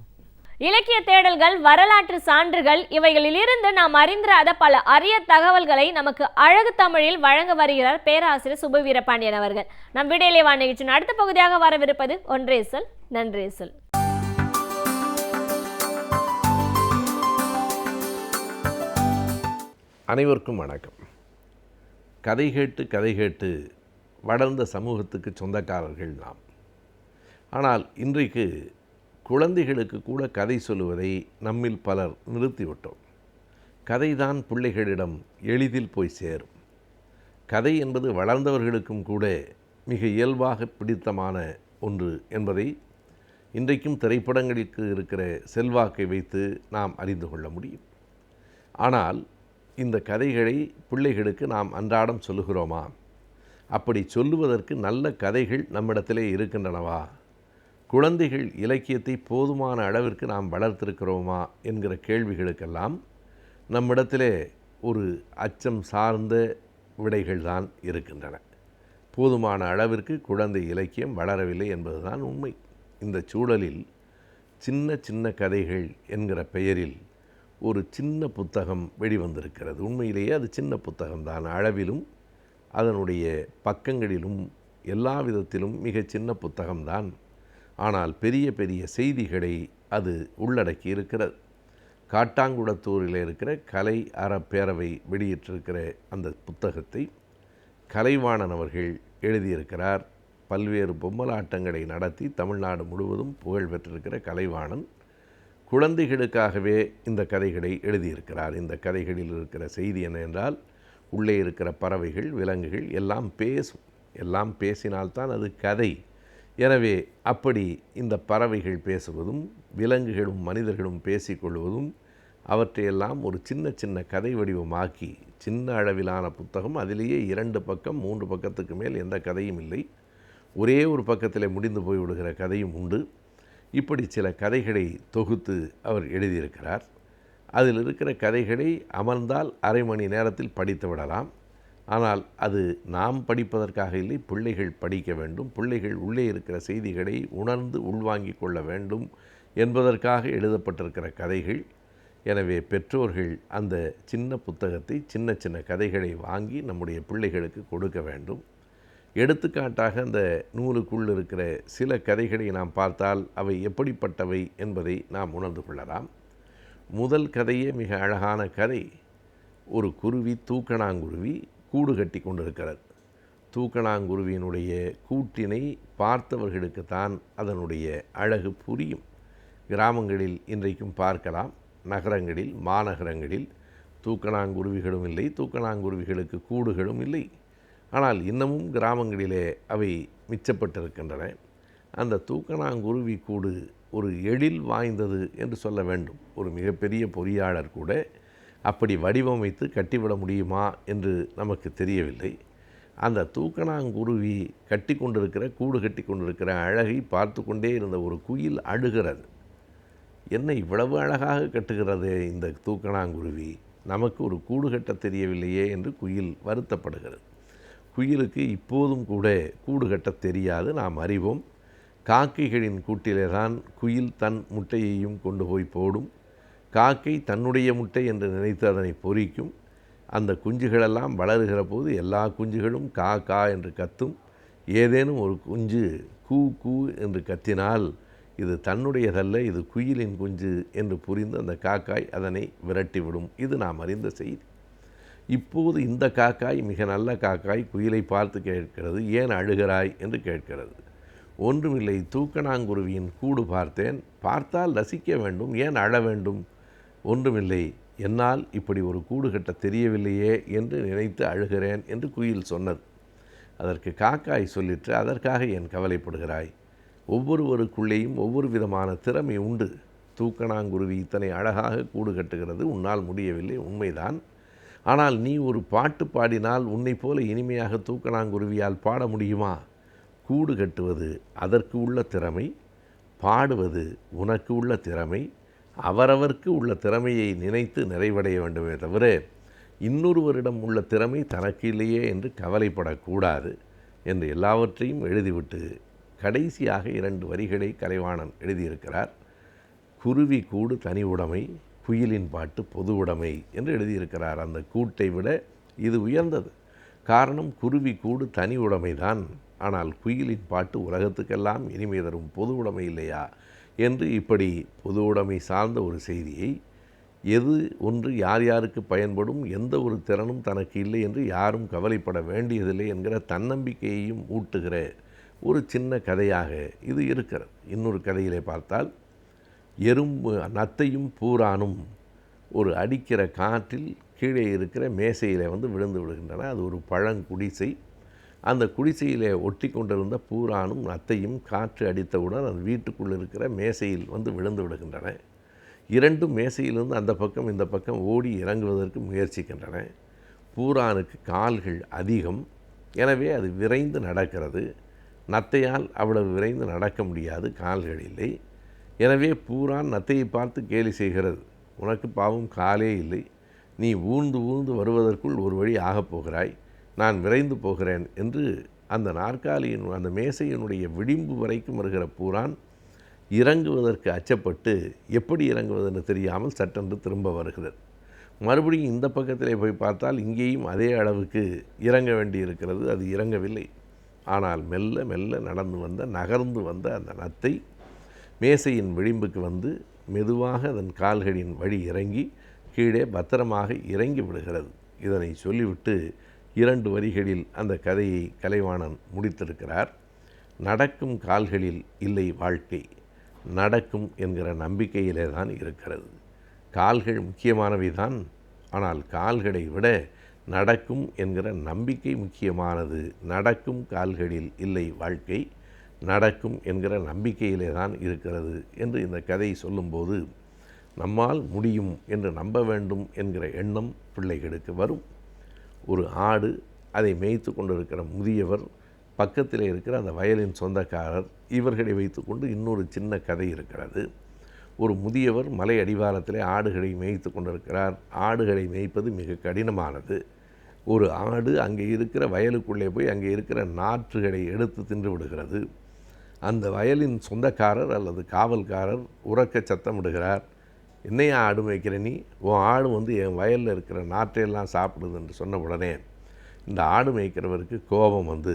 இலக்கிய தேடல்கள், வரலாற்று சான்றுகள், இவைகளிலிருந்து நாம் அறிந்திராத பல அரிய தகவல்களை நமக்கு அழகு தமிழில் வழங்க வருகிறார் பேராசிரியர் சுப வீரபாண்டியன் அவர்கள். நம் விடையிலே வா நிகழ்ச்சியின் அடுத்த பகுதியாக வரவிருப்பது ஒன்றே சொல் நன்றே சொல். அனைவருக்கும் வணக்கம். கதை கேட்டு வளர்ந்த சமூகத்துக்கு சொந்தக்காரர்கள் நாம். ஆனால் இன்றைக்கு குழந்தைகளுக்கு கூட கதை சொல்லுவதை நம்மில் பலர் நிறுத்திவிட்டோம். கதைதான் பிள்ளைகளிடம் எளிதில் போய் சேரும். கதை என்பது வளர்ந்தவர்களுக்கும் கூட மிக இயல்பாக பிடித்தமான ஒன்று என்பதை இன்றைக்கும் திரைப்படங்களுக்கு இருக்கிற செல்வாக்கை வைத்து நாம் அறிந்து கொள்ள முடியும். ஆனால் இந்த கதைகளை பிள்ளைகளுக்கு நாம் அன்றாடம் சொல்லுகிறோமா? அப்படி சொல்லுவதற்கு நல்ல கதைகள் நம்மிடத்திலே இருக்கின்றனவா? குழந்தைகள் இலக்கியத்தை போதுமான அளவிற்கு நாம் வளர்த்திருக்கிறோமா என்கிற கேள்விகளுக்கெல்லாம் நம்மிடத்திலே ஒரு அச்சம் சார்ந்த விடைகள் தான் இருக்கின்றன. போதுமான அளவிற்கு குழந்தை இலக்கியம் வளரவில்லை என்பதுதான் உண்மை. இந்த சூழலில் சின்ன கதைகள் என்கிற பெயரில் ஒரு சின்ன புத்தகம் வெளிவந்திருக்கிறது. உண்மையிலேயே அது சின்ன புத்தகம்தான். அளவிலும் அதனுடைய பக்கங்களிலும் எல்லா விதத்திலும் மிக சின்ன புத்தகம்தான். ஆனால் பெரிய செய்திகளை அது உள்ளடக்கி இருக்கிறது. காட்டாங்குளத்தூரில் இருக்கிற கலை அறப்பேரவை வெளியிட்டிருக்கிற அந்த புத்தகத்தை கலைவாணன் அவர்கள் எழுதியிருக்கிறார். பல்வேறு பொம்மலாட்டங்களை நடத்தி தமிழ்நாடு முழுவதும் புகழ் பெற்றிருக்கிற கலைவாணன் குழந்தைகளுக்காகவே இந்த கதைகளை எழுதியிருக்கிறார். இந்த கதைகளில் இருக்கிற செய்தி என்ன என்றால், உள்ளே இருக்கிற பறவைகள், விலங்குகள் எல்லாம் பேசும். எல்லாம் பேசினால்தான் அது கதை. எனவே அப்படி இந்த பறவைகள் பேசுவதும் விலங்குகளும் மனிதர்களும் பேசிக்கொள்வதும் அவற்றையெல்லாம் ஒரு சின்ன கதை வடிவமாக்கி சின்ன அளவிலான புத்தகம். அதிலேயே 2 பக்கம் 3 பக்கத்துக்கு மேல் எந்த கதையும் இல்லை. ஒரே ஒரு பக்கத்தில் முடிந்து போய்விடுகிற கதையும் உண்டு. இப்படி சில கதைகளை தொகுத்து அவர் எழுதியிருக்கிறார். அதில் இருக்கிற கதைகளை அமர்ந்தால் அரை மணி நேரத்தில் படித்து விடலாம். ஆனால் அது நாம் படிப்பதற்காக இல்லை, பிள்ளைகள் படிக்க வேண்டும். பிள்ளைகள் உள்ளே இருக்கிற செய்திகளை உணர்ந்து உள்வாங்கிக் கொள்ள வேண்டும் என்பதற்காக எழுதப்பட்டிருக்கிற கதைகள். எனவே பெற்றோர்கள் அந்த சின்ன புத்தகத்தை, சின்ன சின்ன கதைகளை வாங்கி நம்முடைய பிள்ளைகளுக்கு கொடுக்க வேண்டும். எடுத்துக்காட்டாக அந்த நூலுக்குள் இருக்கிற சில கதைகளை நாம் பார்த்தால் அவை எப்படிப்பட்டவை என்பதை நாம் உணர்ந்து கொள்ளலாம். முதல் கதையே மிக அழகான கதை. ஒரு குருவி, தூக்கணாங்குருவி கூடு கட்டி கொண்டிருக்கிறது. தூக்கணாங்குருவியினுடைய கூட்டினை பார்த்தவர்களுக்குத்தான் அதனுடைய அழகு புரியும். கிராமங்களில் இன்றைக்கும் பார்க்கலாம், நகரங்களில், மாநகரங்களில் தூக்கணாங்குருவிகளும் இல்லை, தூக்கணாங்குருவிகளுக்கு கூடுகளும் இல்லை. ஆனால் இன்னமும் கிராமங்களிலே அவை மிச்சப்பட்டிருக்கின்றன. அந்த தூக்கணாங்குருவி கூடு ஒரு எழில் வாய்ந்தது என்று சொல்ல வேண்டும். ஒரு மிகப்பெரிய பொறியாளர் கூட அப்படி வடிவமைத்து கட்டிவிட முடியுமா என்று நமக்கு தெரியவில்லை. அந்த தூக்கணாங்குருவி கட்டி கொண்டிருக்கிற, கூடு கட்டி கொண்டிருக்கிற அழகை பார்த்து கொண்டே இருந்த ஒரு குயில் அழுகிறது. என்ன இவ்வளவு அழகாக கட்டுகிறது இந்த தூக்கணாங்குருவி, நமக்கு ஒரு கூடு கட்ட தெரியவில்லையே என்று குயில் வருத்தப்படுகிறது. குயிலுக்கு இப்போதும் கூட கூடு கட்ட தெரியாது, நாம் அறிவோம். காக்கைகளின் கூட்டிலே தான் குயில் தன் முட்டையையும் கொண்டு போய் போடும். காக்கை தன்னுடைய முட்டை என்று நினைத்து அதனை பொரிக்கும். அந்த குஞ்சுகளெல்லாம் வளருகிற போது எல்லா குஞ்சுகளும் கா கா என்று கத்தும். ஏதேனும் ஒரு குஞ்சு கூ கூ என்று கத்தினால் இது தன்னுடையதல்ல, இது குயிலின் குஞ்சு என்று புரிந்து அந்த காக்காய் அதனை விரட்டிவிடும். இது நாம் அறிந்த செய்தி. இப்போது இந்த காக்காய், மிக நல்ல காக்காய், குயிலை பார்த்து கேட்கிறது, ஏன் அழுகிறாய் என்று கேட்கிறது. ஒன்றுமில்லை, தூக்கணாங்குருவியின் கூடு பார்த்தேன், பார்த்தால் ரசிக்க வேண்டும், ஏன் அழ வேண்டும்? ஒன்றுமில்லை, என்னால் இப்படி ஒரு கூடு கட்ட தெரியவில்லையே என்று நினைத்து அழுகிறேன் என்று குயில் சொன்னது. அதற்கு காக்காய் சொல்லிற்று, அதற்காக ஏன் கவலைப்படுகிறாய்? ஒவ்வொருவருக்குள்ளேயும் ஒவ்வொரு விதமான திறமை உண்டு. தூக்கணாங்குருவி இத்தனை அழகாக கூடு கட்டுகிறது, உன்னால் முடியவில்லை, உண்மைதான். ஆனால் நீ ஒரு பாட்டு பாடினால் உன்னை போல இனிமையாக தூக்கணாங்குருவியால் பாட முடியுமா? கூடு கட்டுவது அதற்கு உள்ள திறமை, பாடுவது உனக்கு உள்ள திறமை. அவரவருக்கு உள்ள திறமையை நினைத்து நிறைவடைய வேண்டுமே தவிர இன்னொருவரிடம் உள்ள திறமை தனக்கு இல்லையே என்று கவலைப்படக்கூடாது என்று எல்லாவற்றையும் எழுதிவிட்டு கடைசியாக 2 வரிகளை கலைவாணன் எழுதியிருக்கிறார். குருவி கூடு தனி உடைமை, குயிலின் பாட்டு பொது உடைமை என்று எழுதியிருக்கிறார். அந்த கூட்டை விட இது உயர்ந்தது. காரணம், குருவி கூடு தனி உடைமைதான், ஆனால் குயிலின் பாட்டு உலகத்துக்கெல்லாம் இனிமை தரும் பொது உடைமை இல்லையா என்று இப்படி பொது உடைமை சார்ந்த ஒரு செய்தியை, எது ஒன்று யார் யாருக்கு பயன்படும், எந்த ஒரு திறனும் தனக்கு இல்லை என்று யாரும் கவலைப்பட வேண்டியதில்லை என்கிற தன்னம்பிக்கையையும் ஊட்டுகிற ஒரு சின்ன கதையாக இது இருக்கிறது. இன்னொரு கதையிலே பார்த்தால், எறும்பு, நத்தையும் பூரானும் ஒரு அடிக்கிற காற்றில் கீழே இருக்கிற மேசையில் விழுந்து விடுகின்றன. அது ஒரு பழங்குடிசை. அந்த குடிசையிலே ஒட்டி கொண்டிருந்த பூரானும் நத்தையும் காற்று அடித்தவுடன் அந்த வீட்டுக்குள் இருக்கிற மேசையில் விழுந்து விடுகின்றன. 2 மேசையிலிருந்து அந்த பக்கம் இந்த பக்கம் ஓடி இறங்குவதற்கு முயற்சிக்கின்றன. பூரானுக்கு கால்கள் அதிகம், எனவே அது விரைந்து நடக்கிறது. நத்தையால் அவ்வளவு விரைந்து நடக்க முடியாது, கால்கள் இல்லை. எனவே பூரான் நத்தையை பார்த்து கேலி செய்கிறது, உனக்கு பாவம் காலே இல்லை, நீ ஊர்ந்து ஊர்ந்து வருவதற்குள் ஒரு வழி ஆகப் போகிறாய், நான் விரைந்து போகிறேன் என்று அந்த நாற்காலியின், அந்த மேசையினுடைய விளிம்பு வரைக்கும் வருகிற பூரான் இறங்குவதற்கு அச்சப்பட்டு எப்படி இறங்குவதென்று தெரியாமல் சட்டென்று திரும்ப வருகிறது. மறுபடியும் இந்த பக்கத்திலே போய் பார்த்தால் இங்கேயும் அதே அளவுக்கு இறங்க வேண்டியிருக்கிறது. அது இறங்கவில்லை. ஆனால் மெல்ல மெல்ல நகர்ந்து வந்த அந்த நத்தை மேசையின் விளிம்புக்கு மெதுவாக அதன் கால்களின் வழி இறங்கி கீழே பத்திரமாக இறங்கி விடுகிறது. இதனை சொல்லிவிட்டு 2 வரிகளில் அந்த கதையை கலைவாணன் முடித்திருக்கிறார். நடக்கும் கால்களில் இல்லை வாழ்க்கை, நடக்கும் என்கிற நம்பிக்கையிலே தான் இருக்கிறது. கால்கள் முக்கியமானவை தான், ஆனால் கால்களை விட நடக்கும் என்கிற நம்பிக்கை முக்கியமானது. நடக்கும் கால்களில் இல்லை வாழ்க்கை, நடக்கும் என்கிற நம்பிக்கையிலே தான் இருக்கிறது என்று இந்த கதை சொல்லும்போது நம்மால் முடியும் என்று நம்ப வேண்டும் என்கிற எண்ணம் பிள்ளைகளுக்கு வரும். ஒரு ஆடு, அதை மேய்த்து கொண்டிருக்கிற முதியவர் பக்கத்தில் இருக்கிற அந்த வயலின் சொந்தக்காரர், இவர்களை வைத்துக்கொண்டு இன்னொரு சின்ன கதை இருக்கிறது. ஒரு முதியவர் மலை அடிவாரத்திலே ஆடுகளை மேய்த்து கொண்டிருக்கிறார். ஆடுகளை மேய்ப்பது மிக கடினமானது. ஒரு ஆடு அங்கே இருக்கிற வயலுக்குள்ளே போய் அங்கே இருக்கிற நாற்றுகளை எடுத்து தின்று விடுகிறது. அந்த வயலின் சொந்தக்காரர் அல்லது காவல்காரர் உறக்க சத்தமிடுகிறார், என்னையா ஆடு மேய்க்கிற நீ? உன் ஆடு வந்து என் வயலில் இருக்கிற நாற்றையெல்லாம் சாப்பிடுது என்று சொன்ன உடனே இந்த ஆடு மேய்க்கிறவருக்கு கோபம் வந்து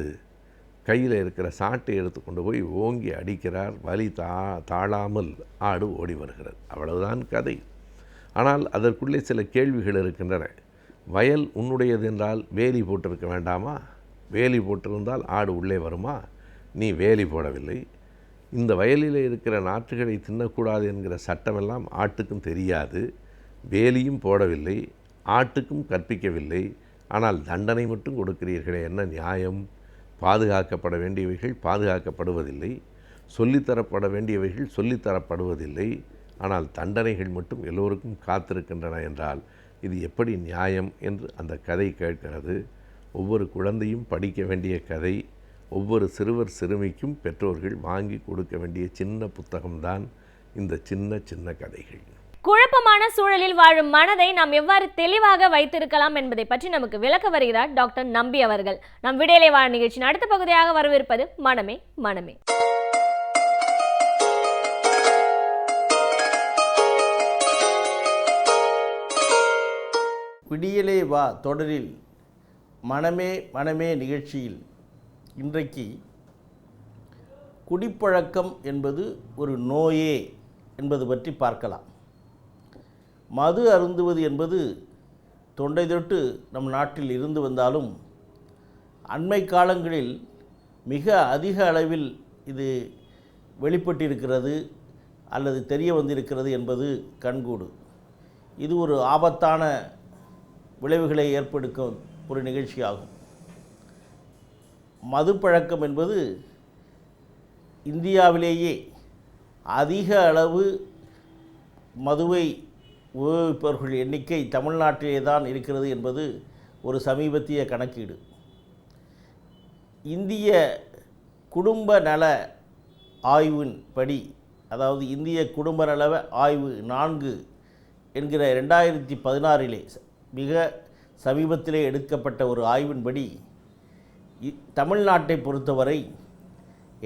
கையில் இருக்கிற சாட்டை எடுத்து கொண்டு போய் ஓங்கி அடிக்கிறார். வலி தாழாமல் ஆடு ஓடி வருகிறது. அவ்வளவுதான் கதை. ஆனால் அதற்குள்ளே சில கேள்விகள் இருக்கின்றன. வயல் உன்னுடையது என்றால் வேலி போட்டிருக்க வேண்டாமா? வேலி போட்டிருந்தால் ஆடு உள்ளே வருமா? நீ வேலி போடவில்லை. இந்த வயலில் இருக்கிற நாற்றுகளை தின்னக்கூடாது என்கிற சட்டமெல்லாம் ஆட்டுக்கும் தெரியாது. வேலியும் போடவில்லை, ஆட்டுக்கும் கற்பிக்கவில்லை. ஆனால் தண்டனை மட்டும் கொடுக்கிறீர்களே, என்ன நியாயம்? பாதுகாக்கப்பட வேண்டியவைகள் பாதுகாக்கப்படுவதில்லை, சொல்லித்தரப்பட வேண்டியவைகள் சொல்லித்தரப்படுவதில்லை. ஆனால் தண்டனைகள் மட்டும் எல்லோருக்கும் காத்திருக்கின்றன என்றால் இது எப்படி நியாயம் என்று அந்த கதை கேட்கிறது. ஒவ்வொரு குழந்தையும் படிக்க வேண்டிய கதை. ஒவ்வொரு சிறுவர் சிறுமிக்கும் பெற்றோர்கள் வாங்கி கொடுக்க வேண்டிய சின்ன புத்தகம்தான் இந்த சின்ன சின்ன கதைகள். குழப்பமான சூழலில் வாழும் மனதை நாம் எவ்வாறு தெளிவாக வைத்திருக்கலாம் என்பதை பற்றி நமக்கு விளக்க வருகிறார் டாக்டர் நம்பி அவர்கள். நம் விடியலை வாழ நிகழ்ச்சியின் அடுத்த பகுதியாக வரவிருப்பது மனமே மனமே. விடியலே வா தொடரில் மனமே மனமே நிகழ்ச்சியில் இன்றைக்கு குடிப்பழக்கம் என்பது ஒரு நோயே என்பது பற்றி பார்க்கலாம். மது அருந்துவது என்பது தொண்டை தொட்டு நம் நாட்டில் இருந்து வந்தாலும் அண்மை காலங்களில் மிக அதிக அளவில் இது வெளிப்பட்டிருக்கிறது அல்லது தெரிய வந்திருக்கிறது என்பது கண்கூடு. இது ஒரு ஆபத்தான விளைவுகளை ஏற்படுத்தும் ஒரு நிகழ்ச்சியாகும். மது பழக்கம் என்பது இந்தியாவிலேயே அதிக அளவு மதுவை உபயோகிப்பவர்கள் எண்ணிக்கை தமிழ்நாட்டிலே தான் இருக்கிறது என்பது ஒரு சமீபத்திய கணக்கீடு. இந்திய குடும்ப நல ஆய்வின் படி, அதாவது இந்திய குடும்ப நல ஆய்வு 4 என்கிற 2016 மிக சமீபத்திலே எடுக்கப்பட்ட ஒரு ஆய்வின்படி தமிழ்நாட்டை பொறுத்தவரை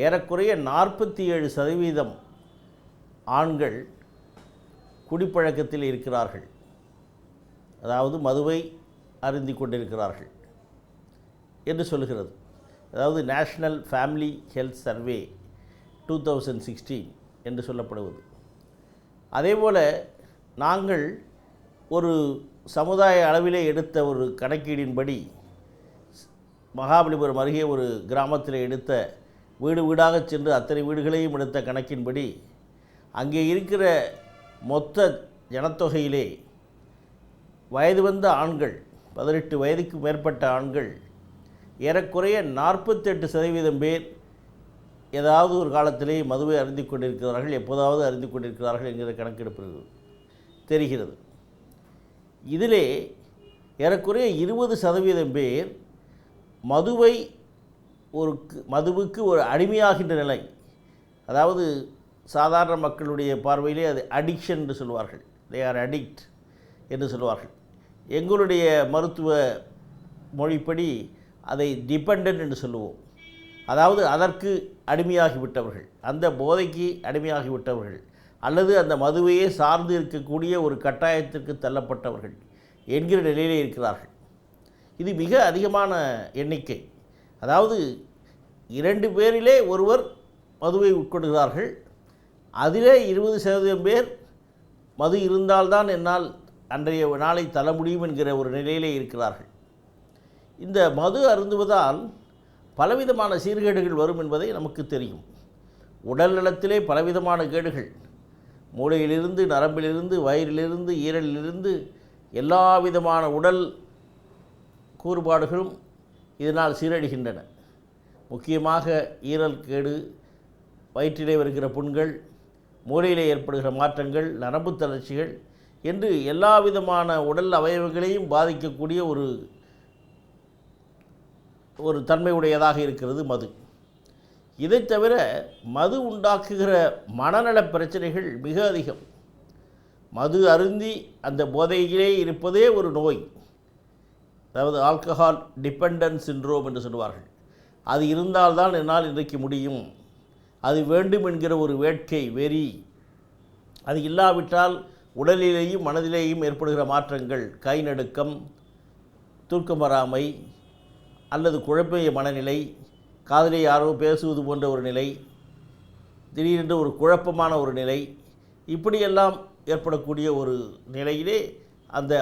ஏறக்குறைய 47% ஆண்கள் குடிப்பழக்கத்தில் இருக்கிறார்கள், அதாவது மதுவை அருந்தி கொண்டிருக்கிறார்கள் என்று சொல்கிறது. அதாவது நேஷ்னல் ஃபேமிலி ஹெல்த் சர்வே 2016 என்று சொல்லப்படுவது. அதேபோல் நாங்கள் ஒரு சமுதாய அளவிலே எடுத்த ஒரு கணக்கீடின்படி மகாபலிபுரம் அருகே ஒரு கிராமத்தில் எடுத்த வீடு வீடாக சென்று அத்தனை வீடுகளையும் எடுத்த கணக்கின்படி அங்கே இருக்கிற மொத்த ஜனத்தொகையிலே வயது வந்த ஆண்கள், 18 வயதுக்கு மேற்பட்ட ஆண்கள் ஏறக்குறைய 48% பேர் ஏதாவது ஒரு காலத்திலே மதுவை அருந்தி கொண்டிருக்கிறார்கள், எப்போதாவது அருந்தி கொண்டிருக்கிறார்கள் என்கிற கணக்கெடுப்பு தெரிகிறது. இதிலே ஏறக்குறைய 20% பேர் மதுவுக்கு ஒரு அடிமையாகின்ற நிலை, அதாவது சாதாரண மக்களுடைய பார்வையிலே அது அடிக்ஷன் என்று சொல்வார்கள், தே ஆர் அடிக்ட் என்று சொல்வார்கள். எங்களுடைய மருத்துவ மொழிப்படி அதை டிபெண்டன்ட் என்று சொல்லுவோம். அதாவது அதற்கு அடிமையாகிவிட்டவர்கள், அந்த போதைக்கு அடிமையாகிவிட்டவர்கள், அல்லது அந்த மதுவையே சார்ந்து இருக்கக்கூடிய ஒரு கட்டாயத்திற்கு தள்ளப்பட்டவர்கள் என்கிற நிலையிலே இருக்கிறார்கள். இது மிக அதிகமான எண்ணிக்கை. அதாவது 2 பேரிலே ஒருவர் மதுவை உட்கொள்கிறார்கள். அதிலே 20% பேர் மது இருந்தால்தான் என்னால் அன்றைய நாளை தள்ள முடியும் என்கிற ஒரு நிலையிலே இருக்கிறார்கள். இந்த மது அருந்துவதால் பலவிதமான சீர்கேடுகள் வரும் என்பதை நமக்கு தெரியும். உடல் நலத்திலே பலவிதமான கேடுகள், மூளையிலிருந்து, நரம்பிலிருந்து, வயிறிலிருந்து, ஈரலிலிருந்து எல்லா விதமான உடல் கூறுபாடுகளும் இதனால் சீரழிகின்றன. முக்கியமாக ஈரல் கேடு, வயிற்றிலே வருகிற புண்கள், மூளையிலே ஏற்படுகிற மாற்றங்கள், நரம்பு தளர்ச்சிகள் என்று எல்லா விதமான உடல் அவயவங்களையும் பாதிக்கக்கூடிய ஒரு ஒரு தன்மை உடையதாக இருக்கிறது மது. இதை தவிர மது உண்டாக்குகிற மனநல பிரச்சனைகள் மிக அதிகம். மது அருந்தி அந்த போதையிலே இருப்பதே ஒரு நோய். அதாவது ஆல்கஹால் டிபெண்டன்ஸ் சிண்ட்ரோம் என்று சொல்வார்கள். அது இருந்தால்தான் என்னால் இன்றைக்கு முடியும், அது வேண்டும் என்கிற ஒரு வேட்கை, வெறி, அது இல்லாவிட்டால் உடலிலேயும் மனதிலேயும் ஏற்படுகிற மாற்றங்கள், கை நடுக்கம், தூக்கம் வராமை, அல்லது குழப்பிய மனநிலை, காதிலே யாரோ பேசுவது போன்ற ஒரு நிலை, திடீரென்று ஒரு குழப்பமான ஒரு நிலை, இப்படியெல்லாம் ஏற்படக்கூடிய ஒரு நிலையிலே அந்த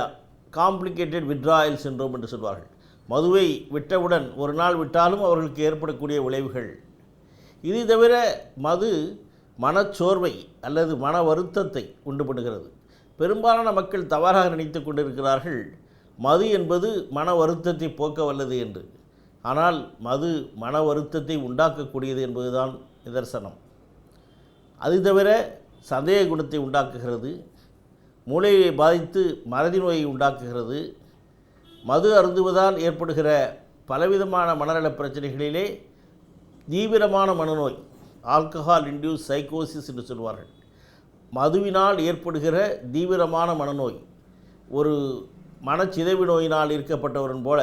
காம்ப்ளிகேட்டட் வித்ட்ராயல் சிண்ட்ரோம் என்று சொல்வார்கள். மதுவை விட்டவுடன் ஒரு நாள் விட்டாலும் அவர்களுக்கு ஏற்படக்கூடிய விளைவுகள். இது தவிர மது மனச்சோர்வை அல்லது மன வருத்தத்தை உண்டு பண்ணுகிறது. பெரும்பாலான மக்கள் தவறாக நினைத்து கொண்டிருக்கிறார்கள் மது என்பது மன வருத்தத்தை போக்க வல்லது என்று. ஆனால் மது மன வருத்தத்தை உண்டாக்கக்கூடியது என்பதுதான் நிதர்சனம். அது தவிர சந்தேக குணத்தை உண்டாக்குகிறது, மூளையை பாதித்து மறதி நோயை உண்டாக்குகிறது. மது அருந்துவதால் ஏற்படுகிற பலவிதமான மனநல பிரச்சனைகளிலே தீவிரமான மனநோய், ஆல்கஹால் இன்டியூஸ் சைக்கோசிஸ் என்று சொல்வார்கள். மதுவினால் ஏற்படுகிற தீவிரமான மனநோய், ஒரு மனச்சிதைவு நோயினால் இருக்கப்பட்டவன் போல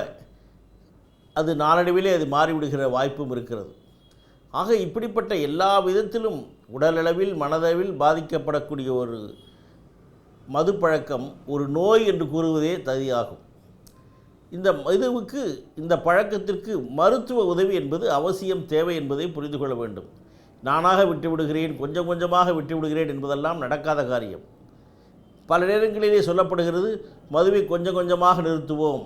அது நாளடைவிலே அது மாறிவிடுகிற வாய்ப்பும் இருக்கிறது. ஆக இப்படிப்பட்ட எல்லா விதத்திலும் உடலளவில் மனதளவில் பாதிக்கப்படக்கூடிய ஒரு மது பழக்கம் ஒரு நோய் என்று கூறுவதே தகுதியாகும். இந்த இதுவுக்கு, இந்த பழக்கத்திற்கு மருத்துவ உதவி என்பது அவசியம், தேவை என்பதை புரிந்து கொள்ள வேண்டும். நானாக விட்டுவிடுகிறேன், கொஞ்சம் கொஞ்சமாக விட்டுவிடுகிறேன் என்பதெல்லாம் நடக்காத காரியம். பல நேரங்களிலே சொல்லப்படுகிறது மதுவை கொஞ்சம் கொஞ்சமாக நிறுத்துவோம்,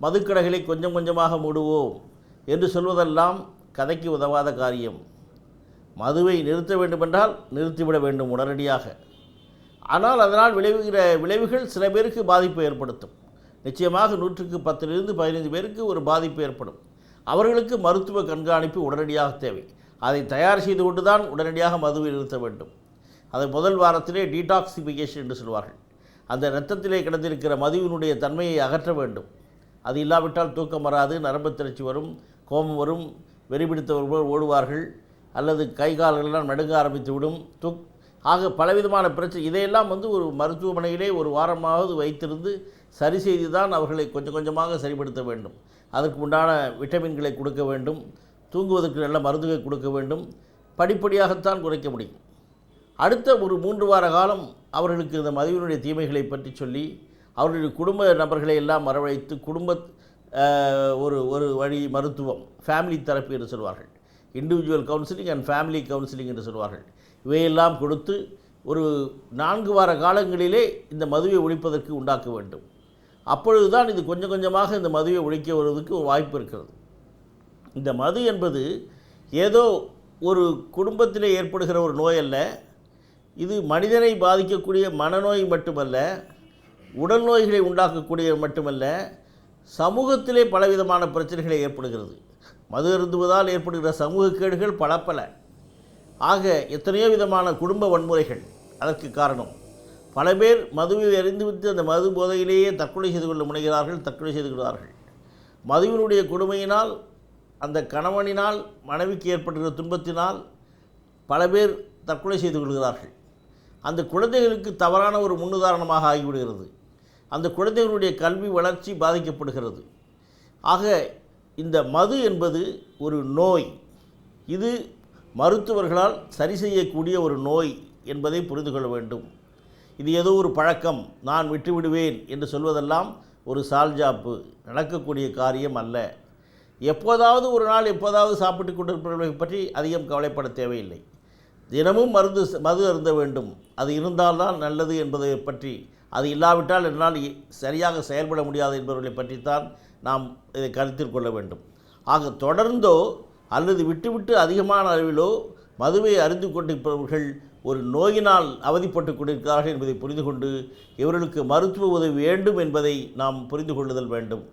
மதுக்கடைகளை கொஞ்சம் கொஞ்சமாக மூடுவோம் என்று சொல்வதெல்லாம் கதைக்கு உதவாத காரியம். மதுவை நிறுத்த வேண்டுமென்றால் நிறுத்திவிட வேண்டும் உடனடியாக. ஆனால் அதனால் விளைவுகள் சில பேருக்கு பாதிப்பை ஏற்படுத்தும். நிச்சயமாக 100க்கு 10லிருந்து 15 பேருக்கு ஒரு பாதிப்பு ஏற்படும். அவர்களுக்கு மருத்துவ கண்காணிப்பு உடனடியாக தேவை. அதை தயார் செய்து கொண்டு தான் உடனடியாக மதுவை நிறுத்த வேண்டும். அதை முதல் வாரத்திலே டீடாக்சிஃபிகேஷன் என்று சொல்வார்கள். அந்த இரத்தத்திலே கிடந்திருக்கிற மதுவினுடைய தன்மையை அகற்ற வேண்டும். அது இல்லாவிட்டால் தூக்கம் வராது, நரம்பு திரட்சி வரும், கோபம் வரும், வெறிபிடித்தவர்கள் ஓடுவார்கள், அல்லது கை கால்களெல்லாம் நடுங்க ஆரம்பித்து விடும். ஆக பலவிதமான பிரச்சனை. இதையெல்லாம் ஒரு மருத்துவமனையிலே ஒரு வாரமாவது வைத்திருந்து சரி செய்து தான் அவர்களை கொஞ்சம் கொஞ்சமாக சரிப்படுத்த வேண்டும். அதற்கு உண்டான விட்டமின்களை கொடுக்க வேண்டும், தூங்குவதற்கு நல்ல மருந்துகளை கொடுக்க வேண்டும். படிப்படியாகத்தான் குறைக்க முடியும். அடுத்த ஒரு 3 வார காலம் அவர்களுக்கு இந்த மதுவினுடைய தீமைகளை பற்றி சொல்லி அவர்களுடைய குடும்ப நபர்களை எல்லாம் வரவழைத்து ஒரு வழி மருத்துவம், ஃபேமிலி தெரப்பி என்று சொல்வார்கள், individual counselling and family counselling என்று சொல்வார்கள், இவையெல்லாம் கொடுத்து ஒரு 4 வார காலங்களிலே இந்த மதுவை ஒழிப்பதற்கு உண்டாக்க வேண்டும். அப்பொழுதுதான் இது கொஞ்சம் கொஞ்சமாக இந்த மதுவை ஒழிக்க வருவதற்கு ஒரு வாய்ப்பு இருக்கிறது. இந்த மது என்பது ஏதோ ஒரு குடும்பத்திலே ஏற்படுகிற ஒரு நோய் அல்ல. இது மனிதனை பாதிக்கக்கூடிய மனநோய் மட்டுமல்ல, உடல் நோய்களை உண்டாக்கக்கூடிய மட்டுமல்ல, சமூகத்திலே பலவிதமான பிரச்சனைகளை ஏற்படுகிறது. மது அருந்துவதால் ஏற்படுகிற சமூக கேடுகள் பல. ஆக எத்தனையோ விதமான குடும்ப வன்முறைகள் அதற்கு காரணம். பல பேர் மதுவை அறிந்துவிட்டு அந்த மது போதையிலேயே தற்கொலை செய்து கொள்ள முனைகிறார்கள், தற்கொலை செய்து கொள்கிறார்கள். மதுவினுடைய கொடுமையினால், அந்த கணவனினால் மனைவிக்கு ஏற்படுகிற துன்பத்தினால் பல பேர் தற்கொலை செய்து கொள்கிறார்கள். அந்த குழந்தைகளுக்கு தவறான ஒரு முன்னுதாரணமாக ஆகிவிடுகிறது. அந்த குழந்தைகளுடைய கல்வி வளர்ச்சி பாதிக்கப்படுகிறது. ஆக இந்த மது என்பது ஒரு நோய். இது மருத்துவர்களால் சரி செய்யக்கூடிய ஒரு நோய் என்பதை புரிந்து கொள்ள வேண்டும். இது ஏதோ ஒரு பழக்கம், நான் விட்டுவிடுவேன் என்று சொல்வதெல்லாம் ஒரு சால்ஜாப்பு, நடக்கக்கூடிய காரியம் அல்ல. எப்போதாவது ஒரு நாள் எப்போதாவது சாப்பிட்டு கொண்டிருப்பவர்களை பற்றி அதிகம் கவலைப்பட தேவையில்லை. தினமும் மது அருந்த வேண்டும், அது இருந்தால்தான் நல்லது என்பதை பற்றி, அது இல்லாவிட்டால் என்னால் சரியாக செயல்பட முடியாது என்பவர்களை பற்றித்தான் நாம் இதை கருத்தில் கொள்ள வேண்டும். ஆக தொடர்ந்தோ அல்லது விட்டுவிட்டு அதிகமான அளவிலோ மதுவை அறிந்து கொண்டிருப்பவர்கள் ஒரு நோயினால் அவதிப்பட்டு கொண்டிருக்கிறார்கள் என்பதை புரிந்து கொண்டு இவர்களுக்கு மருத்துவ உதவி வேண்டும் என்பதை நாம் புரிந்து கொள்ளுதல் வேண்டும்.